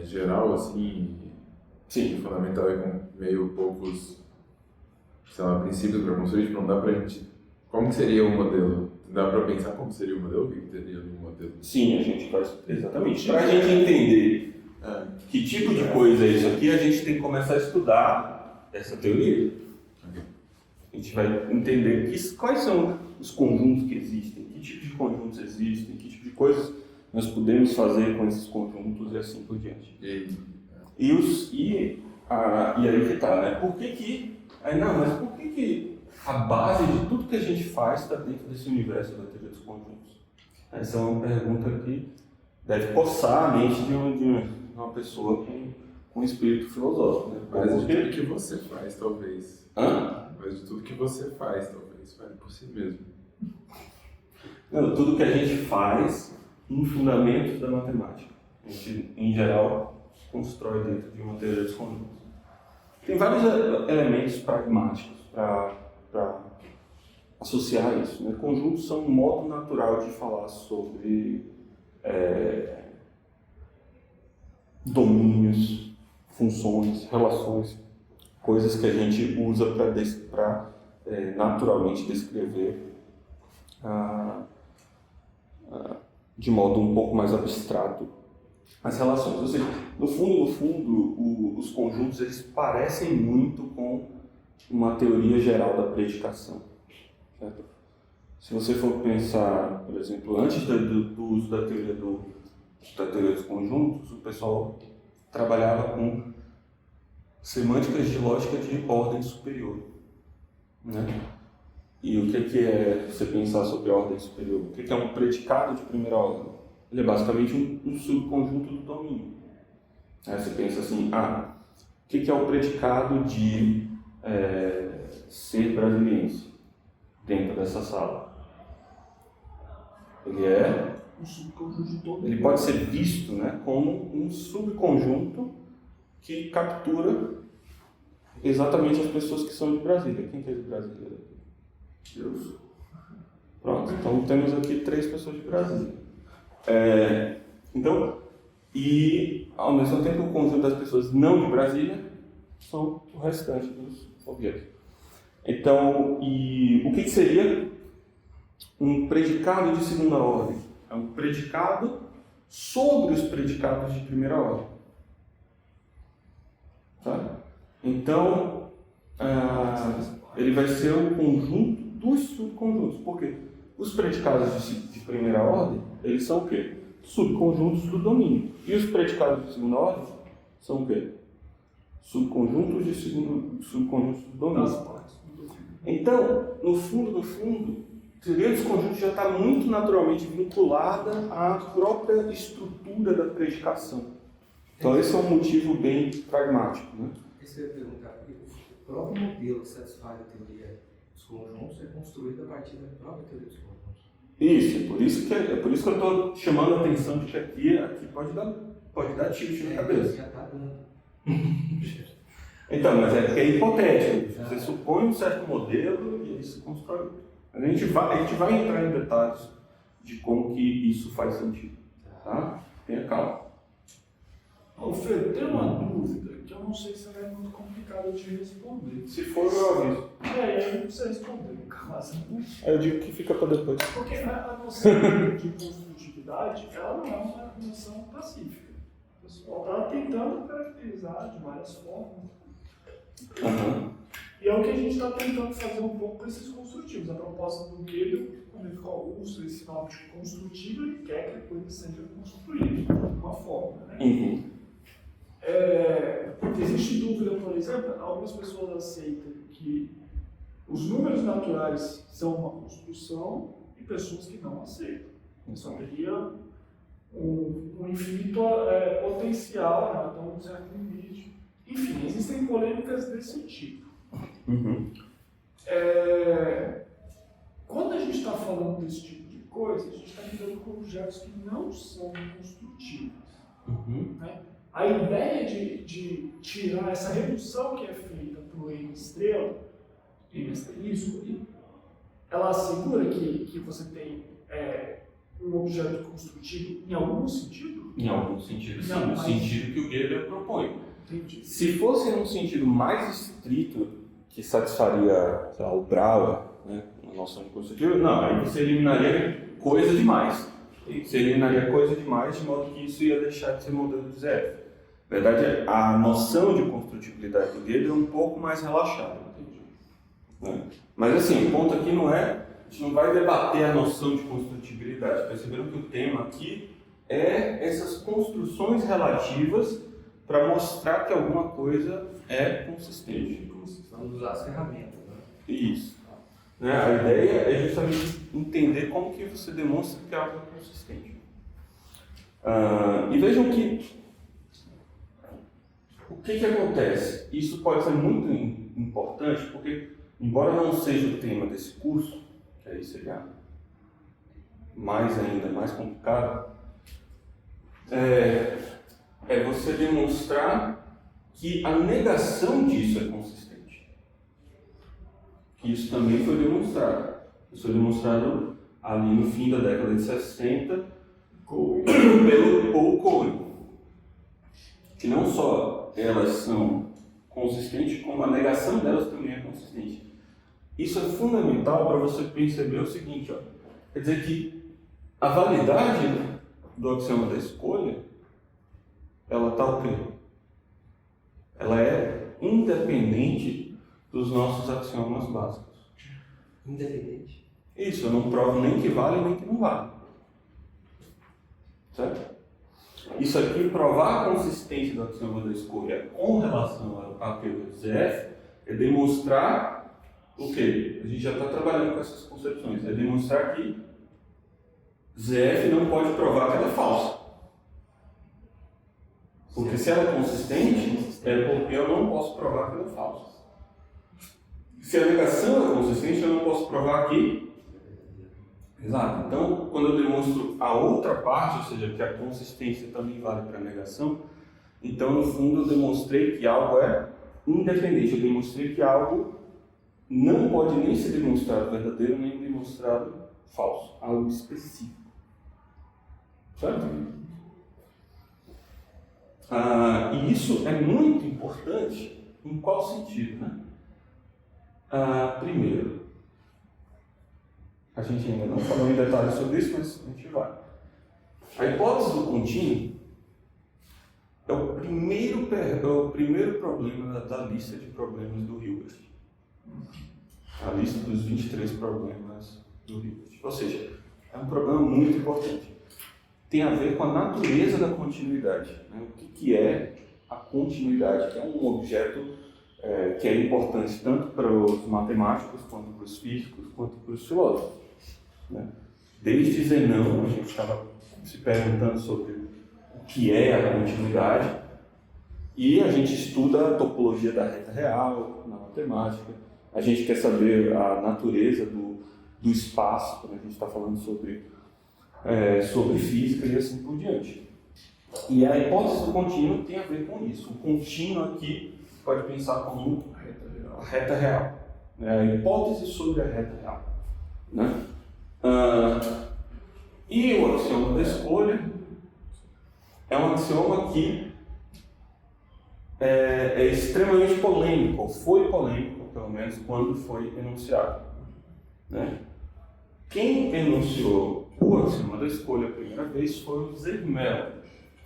geral, assim, Sim. fundamental e com meio poucos, sei lá, princípios para construir, tipo, não dá pra gente... Como que seria o modelo? Dá pra pensar como seria o modelo? O que teria no modelo? Sim, a gente vai... Exatamente. Para a gente entender que tipo de coisa é isso aqui, a gente tem que começar a estudar essa teoria. A gente vai entender quais são os conjuntos que existem, que tipo de conjuntos existem, que tipo de coisas nós podemos fazer com esses conjuntos e assim por diante. E aí que tá, né? Por que a base de tudo que a gente faz está dentro desse universo da teoria dos conjuntos? Essa é uma pergunta que deve coçar a mente de uma pessoa com espírito filosófico, né? Mas de tudo que você faz, talvez. Hã? Mas de tudo que você faz, talvez. Fale por si mesmo. Não, tudo que a gente faz em fundamentos da matemática. A gente, em geral, constrói dentro de uma teoria dos conjuntos. Tem vários elementos pragmáticos para associar isso, né? Conjuntos são um modo natural de falar sobre domínios, funções, relações, coisas que a gente usa para naturalmente descrever de modo um pouco mais abstrato as relações. Ou seja, no fundo, os conjuntos eles parecem muito com uma teoria geral da predicação. Certo? Se você for pensar, por exemplo, antes do uso da teoria dos conjuntos, o pessoal trabalhava com semânticas de lógica de ordem superior. Né? E o que é você pensar sobre ordem superior? O que é um predicado de primeira ordem? Ele é basicamente um subconjunto do domínio. Aí você pensa assim, o que é o predicado de ser brasiliense dentro dessa sala? Ele é um subconjunto de todo. Ele pode ser visto, né, como um subconjunto que captura exatamente as pessoas que são de Brasília. Quem que é de Brasília? Deus. Pronto, então temos aqui 3 pessoas de Brasília. Então, e ao mesmo tempo o conjunto das pessoas não de Brasília são o restante dos objetos. Então, e o que seria um predicado de segunda ordem? É um predicado sobre os predicados de primeira ordem. Tá? Então, ele vai ser o conjunto dos subconjuntos. Por quê? Os predicados de primeira ordem, eles são o quê? Subconjuntos do domínio. E os predicados de segunda ordem são o quê? Subconjuntos do domínio. Então, no fundo, a teoria dos conjuntos já está muito naturalmente vinculada à própria estrutura da predicação. Então, esse é um motivo bem pragmático, né? Isso eu ia perguntar, porque o próprio modelo que satisfaz a teoria dos conjuntos é construído a partir da própria teoria dos conjuntos. Isso, é por isso que eu estou chamando a atenção de que aqui pode dar tilt na cabeça. Já está dando. Então, mas é hipotético. Você supõe um certo modelo e aí se constrói. A gente vai entrar em detalhes de como que isso faz sentido. Tá? Tenha calma. Alfredo, tem uma dúvida que eu não sei se ela é muito complicada de responder. Se for, eu aviso. Eu não precisa responder, no caso. Aí eu digo que fica para depois. Porque a noção de construtividade, ela não é uma noção pacífica. O pessoal está tentando caracterizar de várias formas. Uhum. E é o que a gente está tentando fazer um pouco com esses construtivos. A proposta do Hegel, quando ele usa esse nome de construtivo, ele quer que a coisa seja construída de uma forma. Né? Uhum. Existe dúvida, por exemplo, algumas pessoas aceitam que os números naturais são uma construção e pessoas que não aceitam. Só teria um infinito potencial, né? Então um certo limite. Enfim, existem polêmicas desse tipo. Uhum. Quando a gente está falando desse tipo de coisa, a gente está lidando com objetos que não são construtivos. Uhum. Né? A ideia de tirar essa redução que é feita para o M estrela, M asterisco, ela assegura que você tem um objeto construtivo em algum sentido? Em algum sentido, sim. Não, No mas... sentido que o Hegel propõe. Entendi. Se fosse num sentido mais estrito, que satisfaria, sei lá, o Brouwer, né, a noção de construtivo, não, aí você eliminaria coisa demais. Você eliminaria coisa demais de modo que isso ia deixar de ser modelo de ZF. Na verdade, a noção de construtibilidade do Hegel é um pouco mais relaxada. Né? Mas assim, o ponto aqui não é, a gente não vai debater a noção de construtibilidade. Perceberam que o tema aqui é essas construções relativas para mostrar que alguma coisa é consistente. Vamos usar as ferramentas, né? Isso. Né? A ideia é justamente entender como que você demonstra que algo é consistente. E vejam que o que acontece? Isso pode ser muito importante porque, embora não seja o tema desse curso, que aí seria mais complicado, é você demonstrar que a negação disso é consistente. Que isso também foi demonstrado. Isso foi demonstrado ali no fim da década de 60 pelo Paul Cohen. Que não só elas são consistentes, como a negação delas também é consistente. Isso é fundamental para você perceber o seguinte, ó. Quer dizer que a validade do axioma da escolha, ela está o quê? Ela é independente dos nossos axiomas básicos. Independente? Isso, eu não provo nem que vale nem que não vale. Certo? Isso aqui, provar a consistência do axioma da escolha com relação à teoria do ZF, é demonstrar o quê? A gente já está trabalhando com essas concepções. É demonstrar que ZF não pode provar que ela é falsa. Porque se ela é consistente, é porque eu não posso provar que ela é falsa. Se a negação é consistente, eu não posso provar que... Exato. Então, quando eu demonstro a outra parte, ou seja, que a consistência também vale para a negação, então, no fundo, eu demonstrei que algo é independente. Eu demonstrei que algo não pode nem ser demonstrado verdadeiro, nem demonstrado falso. Algo específico. Certo? E isso é muito importante em qual sentido, né? Primeiro, a gente ainda não falou em detalhes sobre isso, mas a gente vai. A hipótese do contínuo é o primeiro problema da lista de problemas do Hilbert. A lista dos 23 problemas do Hilbert. Ou seja, é um problema muito importante. Tem a ver com a natureza da continuidade. Né? O que é a continuidade? Que é um objeto que é importante tanto para os matemáticos, quanto para os físicos, quanto para os filósofos. Né? Desde Zenão, a gente estava se perguntando sobre o que é a continuidade, e a gente estuda a topologia da reta real na matemática, a gente quer saber a natureza do espaço, quando a gente está falando sobre física e assim por diante. E a hipótese do contínuo tem a ver com isso. O contínuo aqui pode pensar como a reta real. Né? A hipótese sobre a reta real. Né? E o axioma da escolha é um axioma que é extremamente polêmico, ou foi polêmico, pelo menos, quando foi enunciado. Né? Quem enunciou o axioma da escolha a primeira vez foi o Zermelo,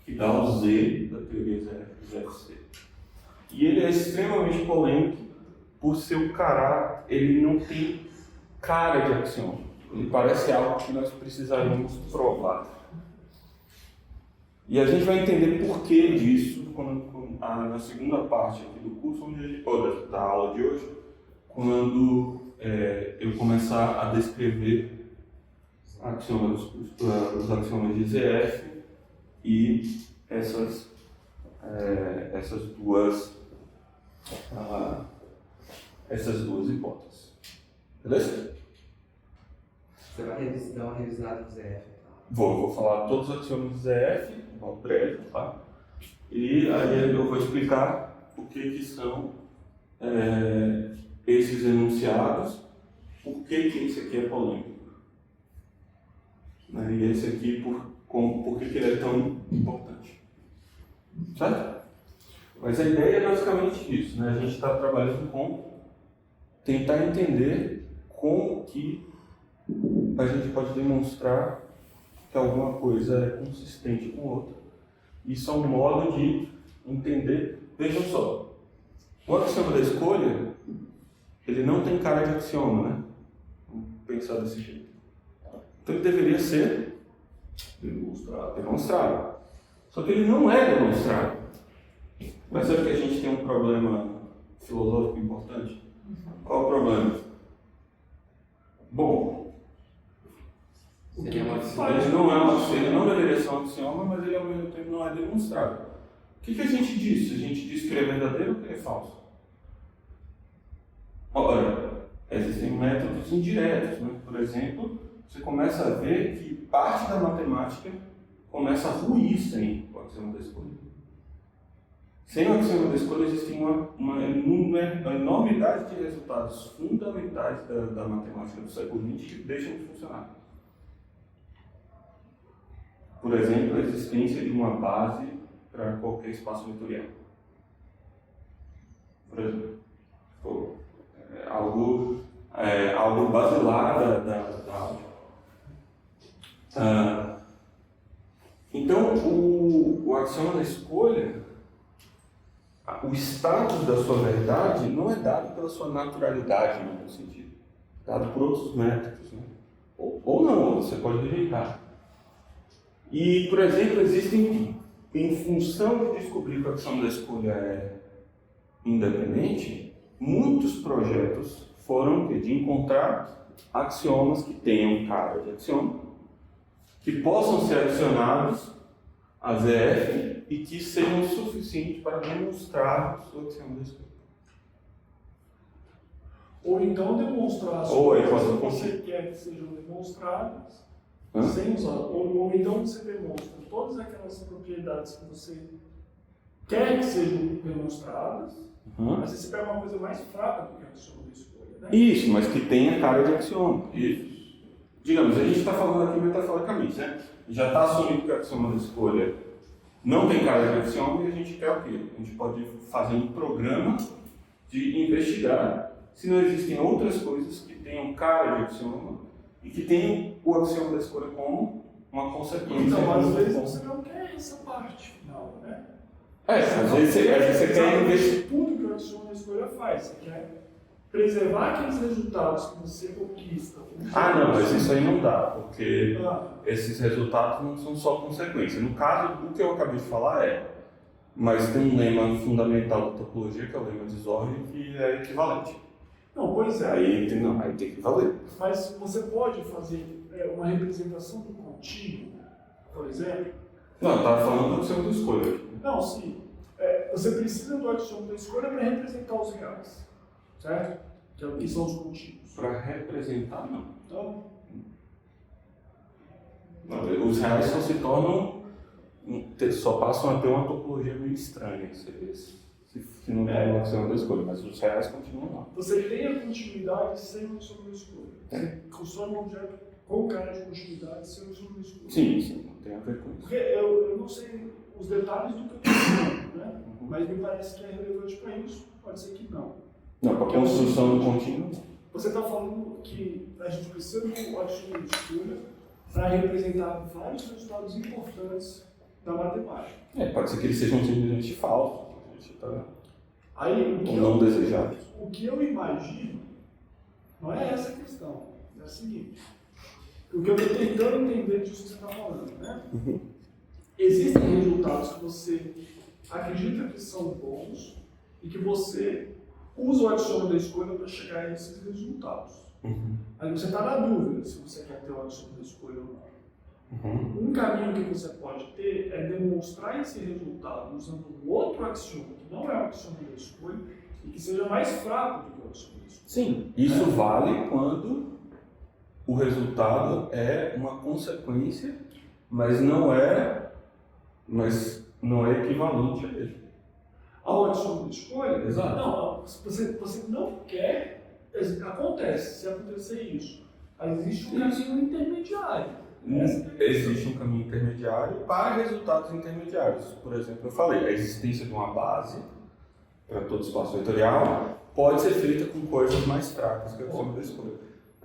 que dá o Z da teoria ZFC. E ele é extremamente polêmico por seu caráter, ele não tem cara de axioma. Ele parece algo que nós precisaríamos provar. E a gente vai entender por que disso na segunda parte aqui do curso, ou da aula de hoje, quando eu começar a descrever os axiomas de ZF e essas duas hipóteses. Beleza? Você vai dar uma revisada do ZF. Vou falar todos os axiomas do ZF, ao breve, tá? E aí eu vou explicar o que são esses enunciados, por que esse aqui é polêmico. Né? E esse aqui, por que ele é tão importante. Certo? Mas a ideia é basicamente isso, né? A gente está trabalhando com tentar entender como que a gente pode demonstrar que alguma coisa é consistente com outra. Isso é um modo de entender. Vejam só, o axioma da escolha, ele não tem cara de axioma, né? Vamos pensar desse jeito. Então ele deveria ser demonstrado. Só que ele não é demonstrado. Mas sabe que a gente tem um problema filosófico importante? Qual é o problema? Bom, ele não deveria ser um axioma, mas ele ao mesmo tempo não é demonstrado. O que a gente disse? A gente disse que ele é verdadeiro ou que ele é falso? Ora, existem métodos indiretos, né? Por exemplo, você começa a ver que parte da matemática começa a ruir sem o axioma da escolha. Sem o axioma da escolha existem uma enormidade de resultados fundamentais da matemática do século XX que deixam de funcionar. Por exemplo, a existência de uma base para qualquer espaço vetorial. Por exemplo, algo basilar da aula. Então, o axioma da escolha, o status da sua verdade não é dado pela sua naturalidade, no meu sentido. É dado por outros métodos. Né? Ou não, você pode rejeitar. E, por exemplo, existem, em função de descobrir que a axioma da escolha é independente, muitos projetos foram de encontrar axiomas que tenham cara de axioma, que possam ser adicionados a ZF e que sejam suficientes para demonstrar o axioma da escolha. Ou então demonstrar as Ou coisas equação que você constante. quer que sejam demonstradas Hã? sem usar. Ou então você demonstra todas aquelas propriedades que você quer que sejam demonstradas, Uhum. mas você pega uma coisa mais fraca do que a axioma da escolha, né? Isso, mas que tenha cara de axioma. E, digamos, a gente está falando aqui metaforicamente, né? Já está assumindo que o axioma da escolha não tem cara de axioma e a gente quer o quê? A gente pode fazer um programa de investigar se não existem outras coisas que tenham cara de axioma e que tenham o axioma da escolha como uma consequência. Então, às vezes de- você não quer essa parte final, né? às vezes você quer investir. Tudo que o axioma da escolha faz. Você quer preservar aqueles resultados que você conquista. Não, mas isso aí não dá, porque Ah, esses resultados não são só consequência. No caso, o que eu acabei de falar mas tem um lema fundamental da topologia, que é o lema de Zorn, que é equivalente. não, pois é. Aí tem que valer. Mas você pode fazer uma representação do contínuo, por exemplo? Não, eu estava falando do axioma da escolha. Não, sim. Você precisa do axioma da escolha para representar os reais, certo? Que é o que são os contínuos. Para representar, não. Então, Não, os reais só se tornam, só passam a ter uma topologia meio estranha, se não tem o axioma da escolha, mas os reais continuam lá. você tem a continuidade sem o axioma da escolha. Você constrói um objeto com cara de continuidade sem o axioma da escolha. Sim, não tem a ver com isso. Porque eu não sei os detalhes do que eu estou falando, né? Mas me parece que é relevante para isso, pode ser que não. Não, para a construção do contínuo, não. Você está falando que a gente precisa do axioma de escolha para representar vários resultados importantes da matemática. Pode ser que eles sejam simplesmente falsos, a gente tá, Aí, ou não desejados. o que eu imagino não é essa a questão, é a seguinte. O que eu estou tentando entender disso que você está falando, né? Existem resultados que você acredita que são bons e que você usa o axioma da escolha para chegar a esses resultados. Aí você está na dúvida se você quer ter o axioma da escolha ou não. Um caminho que você pode ter é demonstrar esse resultado usando um outro axioma, que não é o axioma da escolha, e que seja mais fraco do que o axioma da escolha. Sim, isso vale quando o resultado é uma consequência, mas não é equivalente a ele. Ao axioma da escolha? Exato. Não, você não quer. Acontece, se acontecer isso. Mas existe um caminho intermediário. Existe um caminho intermediário para resultados intermediários. Por exemplo, eu falei, a existência de uma base para todo espaço vetorial pode ser feita com coisas mais fracas que o axioma da escolha.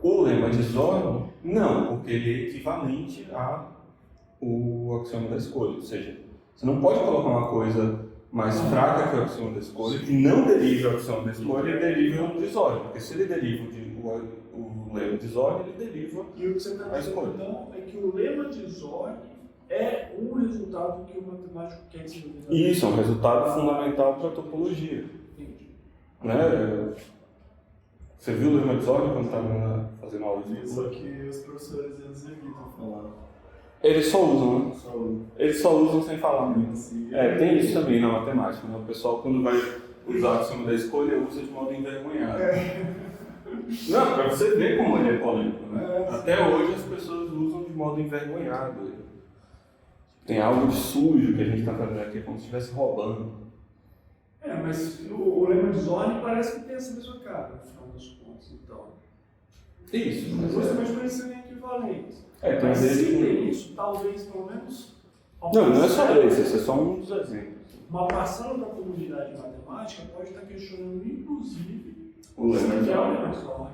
O lema de Zorn, não, porque ele é equivalente ao axioma da escolha. Ou seja, você não pode colocar uma coisa mais fraca que o axioma da escolha que não derive o axioma da escolha e derive o de Zorn. Porque se ele deriva o lema de Zorn, ele deriva E o que você está a escolha. dizendo então é que o lema de Zorn é um resultado que o matemático quer que se represente. Isso, é um resultado fundamental para a topologia. Entendi. Né? Você viu o lema de Zorn quando estava fazendo aula de Só que os professores eles evitam falar. Eles só usam, né? Só o Eles só usam sem falar muito. assim. Tem isso também na matemática, né? O pessoal quando vai usar o axioma da escolha usa de modo envergonhado. Não, para você ver como ele é polêmico, né? Até hoje as pessoas usam de modo envergonhado. Tem algo de sujo que a gente está fazendo aqui, como se estivesse roubando. Mas o lema de Zorn parece que tem essa mesma cara, no final das contas, então. Isso, mas Justamente por isso serem equivalentes. tem a Mas ver se com... tem isso, talvez, pelo menos... Não é só esse é só um dos exemplos. Uma parcela da comunidade matemática pode estar questionando, inclusive, O lema de que é o Zorn. lema de Zorn.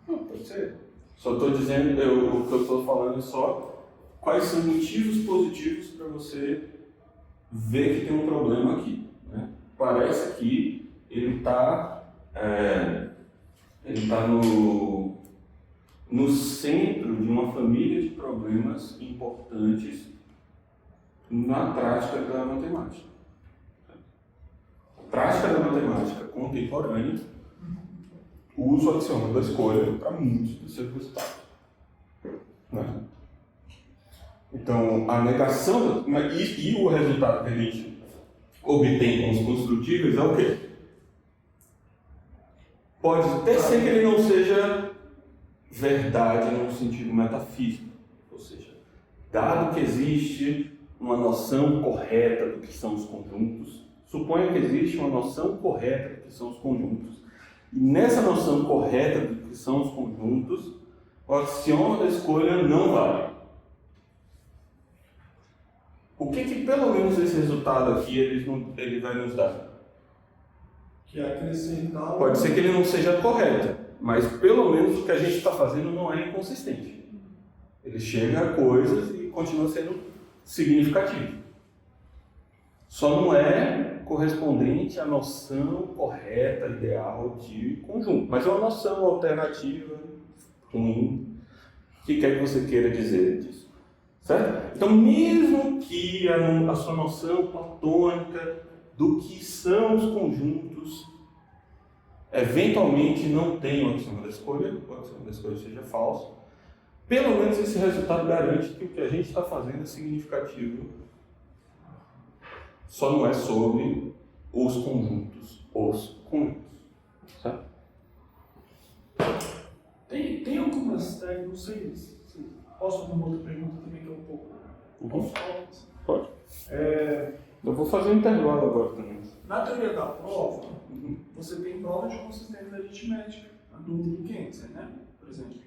Não, pode ser. Só estou dizendo, o que eu estou falando é só quais são motivos positivos para você ver que tem um problema aqui. Né? Parece que ele está no centro de uma família de problemas importantes na prática da matemática. A prática da matemática contemporânea usa o axioma da escolha para muitos dos seus resultados. Né? Então, a negação... E o resultado que a gente obtém com os construtíveis é o quê? Pode até ser que ele não seja verdade no sentido metafísico. Ou seja, dado que existe uma noção correta do que são os conjuntos, Suponha que existe uma noção correta do que são os conjuntos. E nessa noção correta do que são os conjuntos, o axioma da escolha não vale. O que pelo menos esse resultado aqui ele vai nos dar? Que é acrescentar. Pode ser que ele não seja correto, mas pelo menos o que a gente está fazendo não é inconsistente. Ele chega a coisas e continua sendo significativo. Só não é correspondente à noção correta, ideal de conjunto, mas é uma noção alternativa, ruim. O que quer que você queira dizer disso? Certo? Então, mesmo que a sua noção platônica do que são os conjuntos eventualmente não tenha o axioma da escolha, o axioma da escolha seja falso, pelo menos esse resultado garante que o que a gente está fazendo é significativo. Só não é sobre os conjuntos. Certo? Tem algumas técnicas, não sei se posso fazer uma outra pergunta também que é um pouco off-topic. Pode. Eu vou fazer um intervalo agora também. Na teoria da prova, você tem prova de consistência aritmética, a do Gentzen, né? Por exemplo.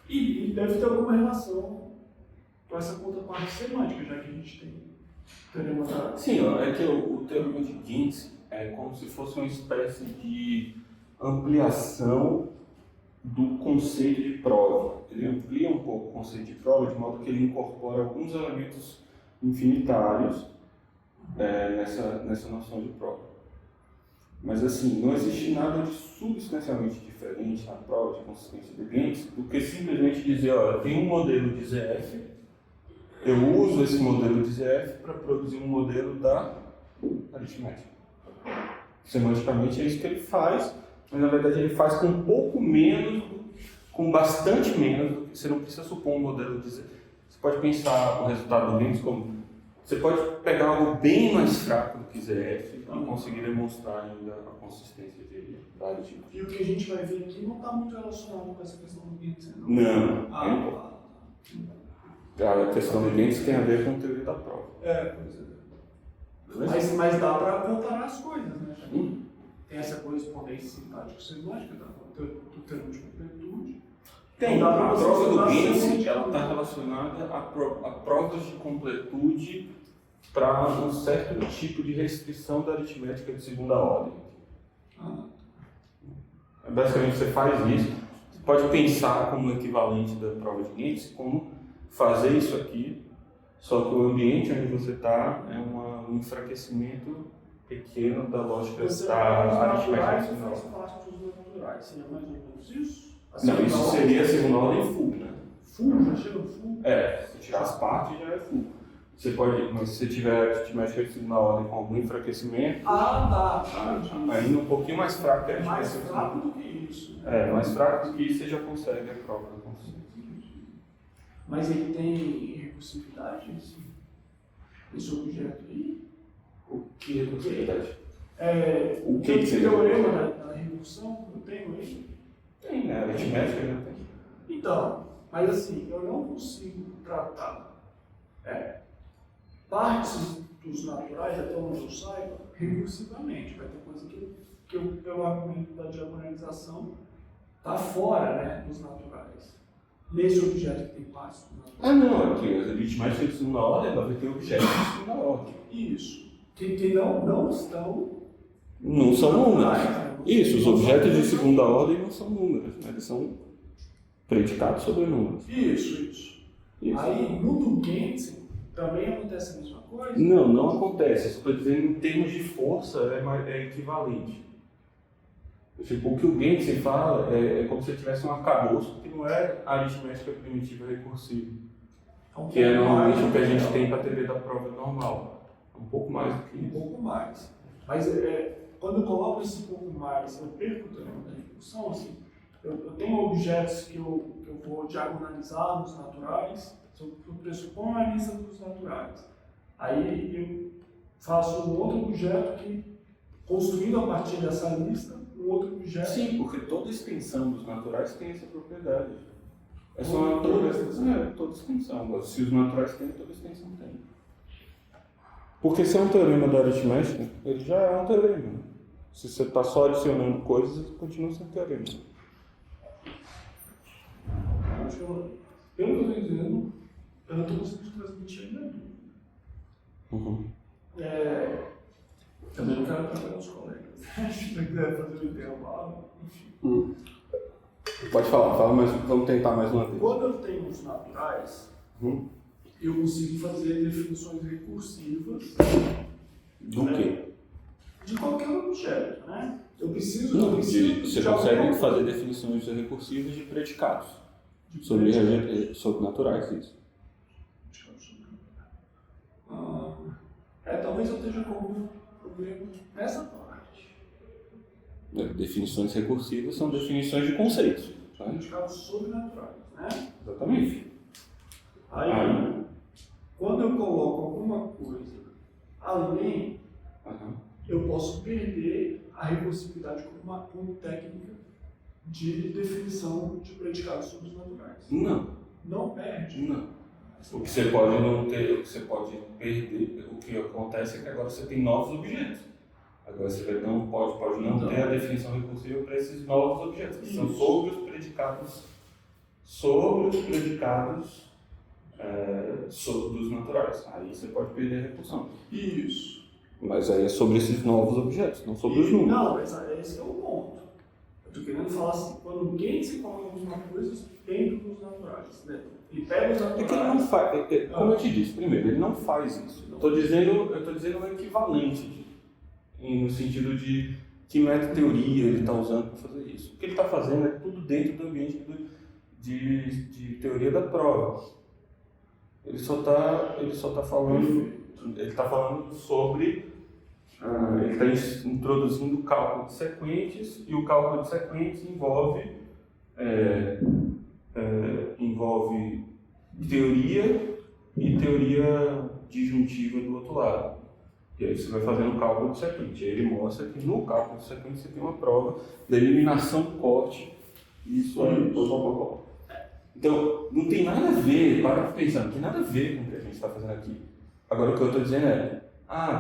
E deve ter alguma relação com essa contraparte semântica, já que a gente tem teorema da... Sim, é que o teorema de Gentzen é como se fosse uma espécie de ampliação do conceito de prova. Ele amplia um pouco o conceito de prova, de modo que ele incorpora alguns elementos infinitários nessa noção de prova. Mas assim, não existe nada de substancialmente diferente na prova de consistência de Gentzen do que simplesmente dizer, olha, tem um modelo de ZF, eu uso esse modelo de ZF para produzir um modelo da aritmética. Semanticamente é isso que ele faz, mas na verdade ele faz com um pouco menos, com bastante menos, você não precisa supor um modelo de ZF. Você pode pensar o resultado do Gentzen como, você pode pegar algo bem mais fraco do que ZF e conseguir demonstrar ainda a consistência da aritmética. E o que a gente vai ver aqui não está muito relacionado com essa questão do Gentzen, não? Não. A questão do Gentzen tem a ver com a teoria da prova. Pois é. Mas dá para comparar as coisas, né? Tem essa correspondência sintático-semântica do termo de completude. Tem. Dá A pra você prova do usar Gentzen semântica. ela está relacionada a provas de completude para um certo tipo de restrição da aritmética de segunda ordem. Basicamente você faz isso. Você pode pensar como equivalente da prova de Gentzen, como fazer isso aqui, só que o ambiente onde você está é um enfraquecimento pequeno da lógica da aritmética de segunda ordem. Faz parte dos naturais, seria mais ou menos isso? Não, isso seria a segunda ordem full, né? Full, já chega no full? Se tirar as partes já é full. Você pode, mas se você tiver aritmética de segunda ordem com algum enfraquecimento, ainda um pouquinho mais fraco que a mais aritmética. fraco do que isso. Mais fraco do que isso você já consegue a prova da consciência. Mas ele tem recursividade, esse objeto aí? O que é recursividade? O que seria o teorema da recursão eu tenho aí? Tem, né? Aritmética já tem. Então, mas assim, eu não consigo tratar partes dos naturais, até onde eu saiba, recursivamente. Vai ter coisa que eu, pelo argumento da diagonalização, está fora, né, dos naturais. Nesse objeto que tem partes dos naturais. Não, aqui, a aritmética de segunda ordem ela vai ter objetos de segunda ordem. Isso. Que não estão. Não são números. Né? Isso, os objetos de segunda ordem não são números, né? Eles são predicados sobre números. Isso. Aí, no do Gentzen, também acontece a mesma coisa? Não acontece. Estou dizendo em termos de força é equivalente. Tipo, o que o Gentzen fala é como se tivesse um arcabouço que não é aritmética primitiva recursiva. Que é normalmente o que a gente tem para a teoria da prova normal. Um pouco mais do que isso. Um pouco mais. Mas quando eu coloco esse pouco mais, eu perco o termo da recursão, assim. Eu tenho objetos que eu vou diagonalizar nos naturais, eu pressuponho a lista dos naturais. Aí eu faço um outro objeto que, construindo a partir dessa lista, um outro objeto... Sim, porque toda extensão dos naturais tem essa propriedade. É só uma toda extensão. Se os naturais têm, toda extensão tem. Porque se é um teorema da aritmética, ele já é um teorema. Se você está só adicionando coisas, ele continua sendo teorema. Acho que pelo que eu estou dizendo, eu não estou conseguindo transmitir ainda. Também não quero atrapalhar os colegas. Se quiser fazer o intervalo, enfim. Pode falar, mas vamos tentar mais uma vez. Quando eu tenho os naturais, eu consigo fazer definições recursivas. Do quê? De qualquer objeto, né? Eu preciso Você de consegue alguma fazer coisa. definições recursivas de predicados. De Sobre predicados. naturais, isso. Talvez eu esteja com algum problema nessa parte. Definições recursivas são definições de conceitos. Tá? Predicados sobrenaturais, né? Exatamente. Aí, quando eu coloco alguma coisa além, eu posso perder a recursividade como técnica de definição de predicados sobrenaturais. Não. Não perde. Não. O que você pode não ter, o que você pode perder, o que acontece é que agora você tem novos objetos. Agora você não pode não ter a definição recursiva para esses novos objetos, que são sobre os predicados dos naturais. Aí você pode perder a recursão. Isso. Mas aí é sobre esses novos objetos, não sobre os números. Não, esse é o ponto. Eu estou querendo falar assim, quando alguém se coloca algumas coisas dentro dos naturais, né? Ele pega os É que ele naturais. não faz, como eu te disse, primeiro, ele não faz isso. Eu estou dizendo o equivalente, no sentido de que meta-teoria ele está usando para fazer isso. O que ele está fazendo é tudo dentro do ambiente de teoria da prova. Ele só está falando, ele está falando sobre, ele está introduzindo o cálculo de sequentes, e o cálculo de sequentes envolve teoria e teoria disjuntiva do outro lado. E aí você vai fazendo o cálculo de sequente. Aí ele mostra que no cálculo de sequente você tem uma prova da eliminação do corte. Isso aí, Então, não tem nada a ver, para pensar, não tem nada a ver com o que a gente está fazendo aqui. Agora o que eu estou dizendo é,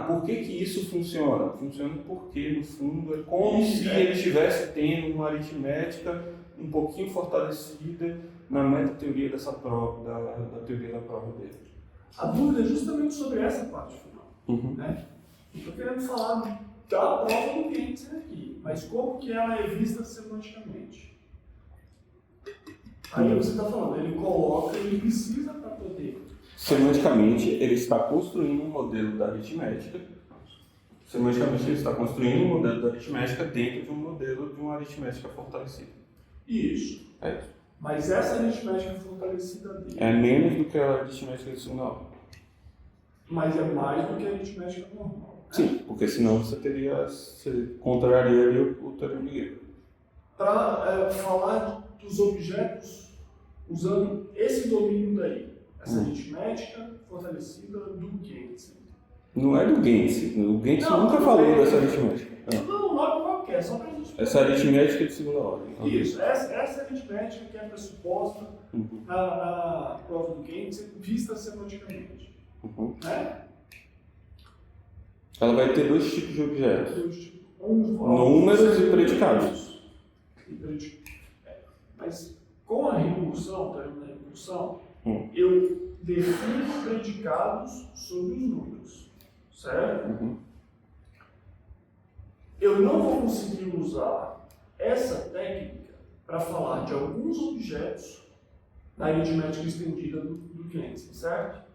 por que isso funciona? Funciona porque, no fundo, é como se ele estivesse tendo uma aritmética um pouquinho fortalecida na meta-teoria dessa prova, da teoria da prova dele. A dúvida é justamente sobre essa parte final. Né? Estou querendo falar da prova do Gentzen aqui, mas como que ela é vista semanticamente. Aí você está falando, ele precisa para poder. Semanticamente, ele está construindo um modelo da aritmética. Semanticamente, ele está construindo um modelo da aritmética dentro de um modelo de uma aritmética fortalecida. Isso. É isso. Mas essa aritmética fortalecida dele. É menos do que a aritmética de segunda ordem. Mas é mais do que a aritmética normal. Né? Sim, porque senão você contrariaria o teorema de Gödel. Para falar dos objetos usando esse domínio daí, essa aritmética fortalecida do Gentzen. Não é do Gentzen. O Gentzen Não, nunca tudo falou bem. dessa aritmética. Não, nome qualquer, só para a gente. Essa aritmética de segunda ordem. Isso, essa aritmética que é pressuposta na prova do Gentzen, vista semanticamente. Né? Ela vai ter dois tipos de objetos. Números e predicados. Mas com a recursão, termo da recursão, eu defino predicados sobre os números, certo? Eu não vou conseguir usar essa técnica para falar de alguns objetos na aritmética estendida do Gentzen, certo?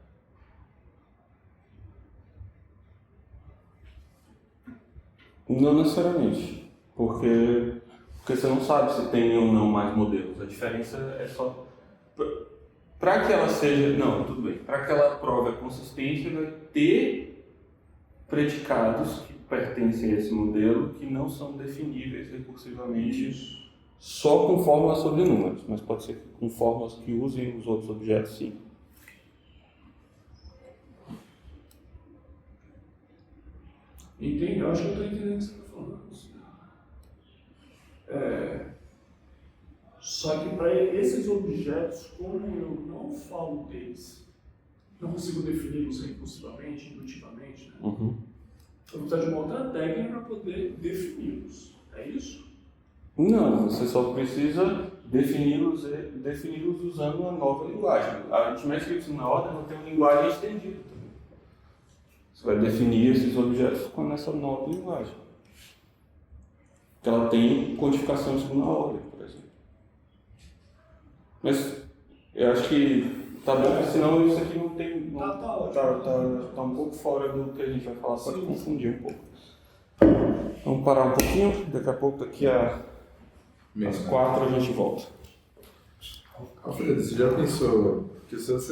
Não necessariamente, porque você não sabe se tem ou não mais modelos. A diferença é só para que ela seja, não, tudo bem. Para que ela prove a consistência, vai ter predicados que pertencem a esse modelo que não são definíveis recursivamente só com fórmulas sobre números, mas pode ser com fórmulas que usem os outros objetos, sim. Entendi, eu acho que eu estou entendendo o que você está falando. Só que para esses objetos, como eu não falo deles não consigo defini-los recursivamente, indutivamente, né? Uhum. Eu vou precisar de uma outra técnica para poder defini-los. É isso? Não, você só precisa defini-los usando uma nova linguagem. A aritmética de segunda ordem não tem uma linguagem estendida também. Você vai definir esses objetos com essa nova linguagem. Ela tem codificação de segunda ordem, por exemplo. Mas eu acho que tá bom, porque senão isso aqui não tem. Tá ótimo. Tá um pouco fora do que a gente vai falar, pode confundir um pouco. Vamos parar um pouquinho, daqui a pouco, às 4 a gente volta. Alfredo, você já pensou que se você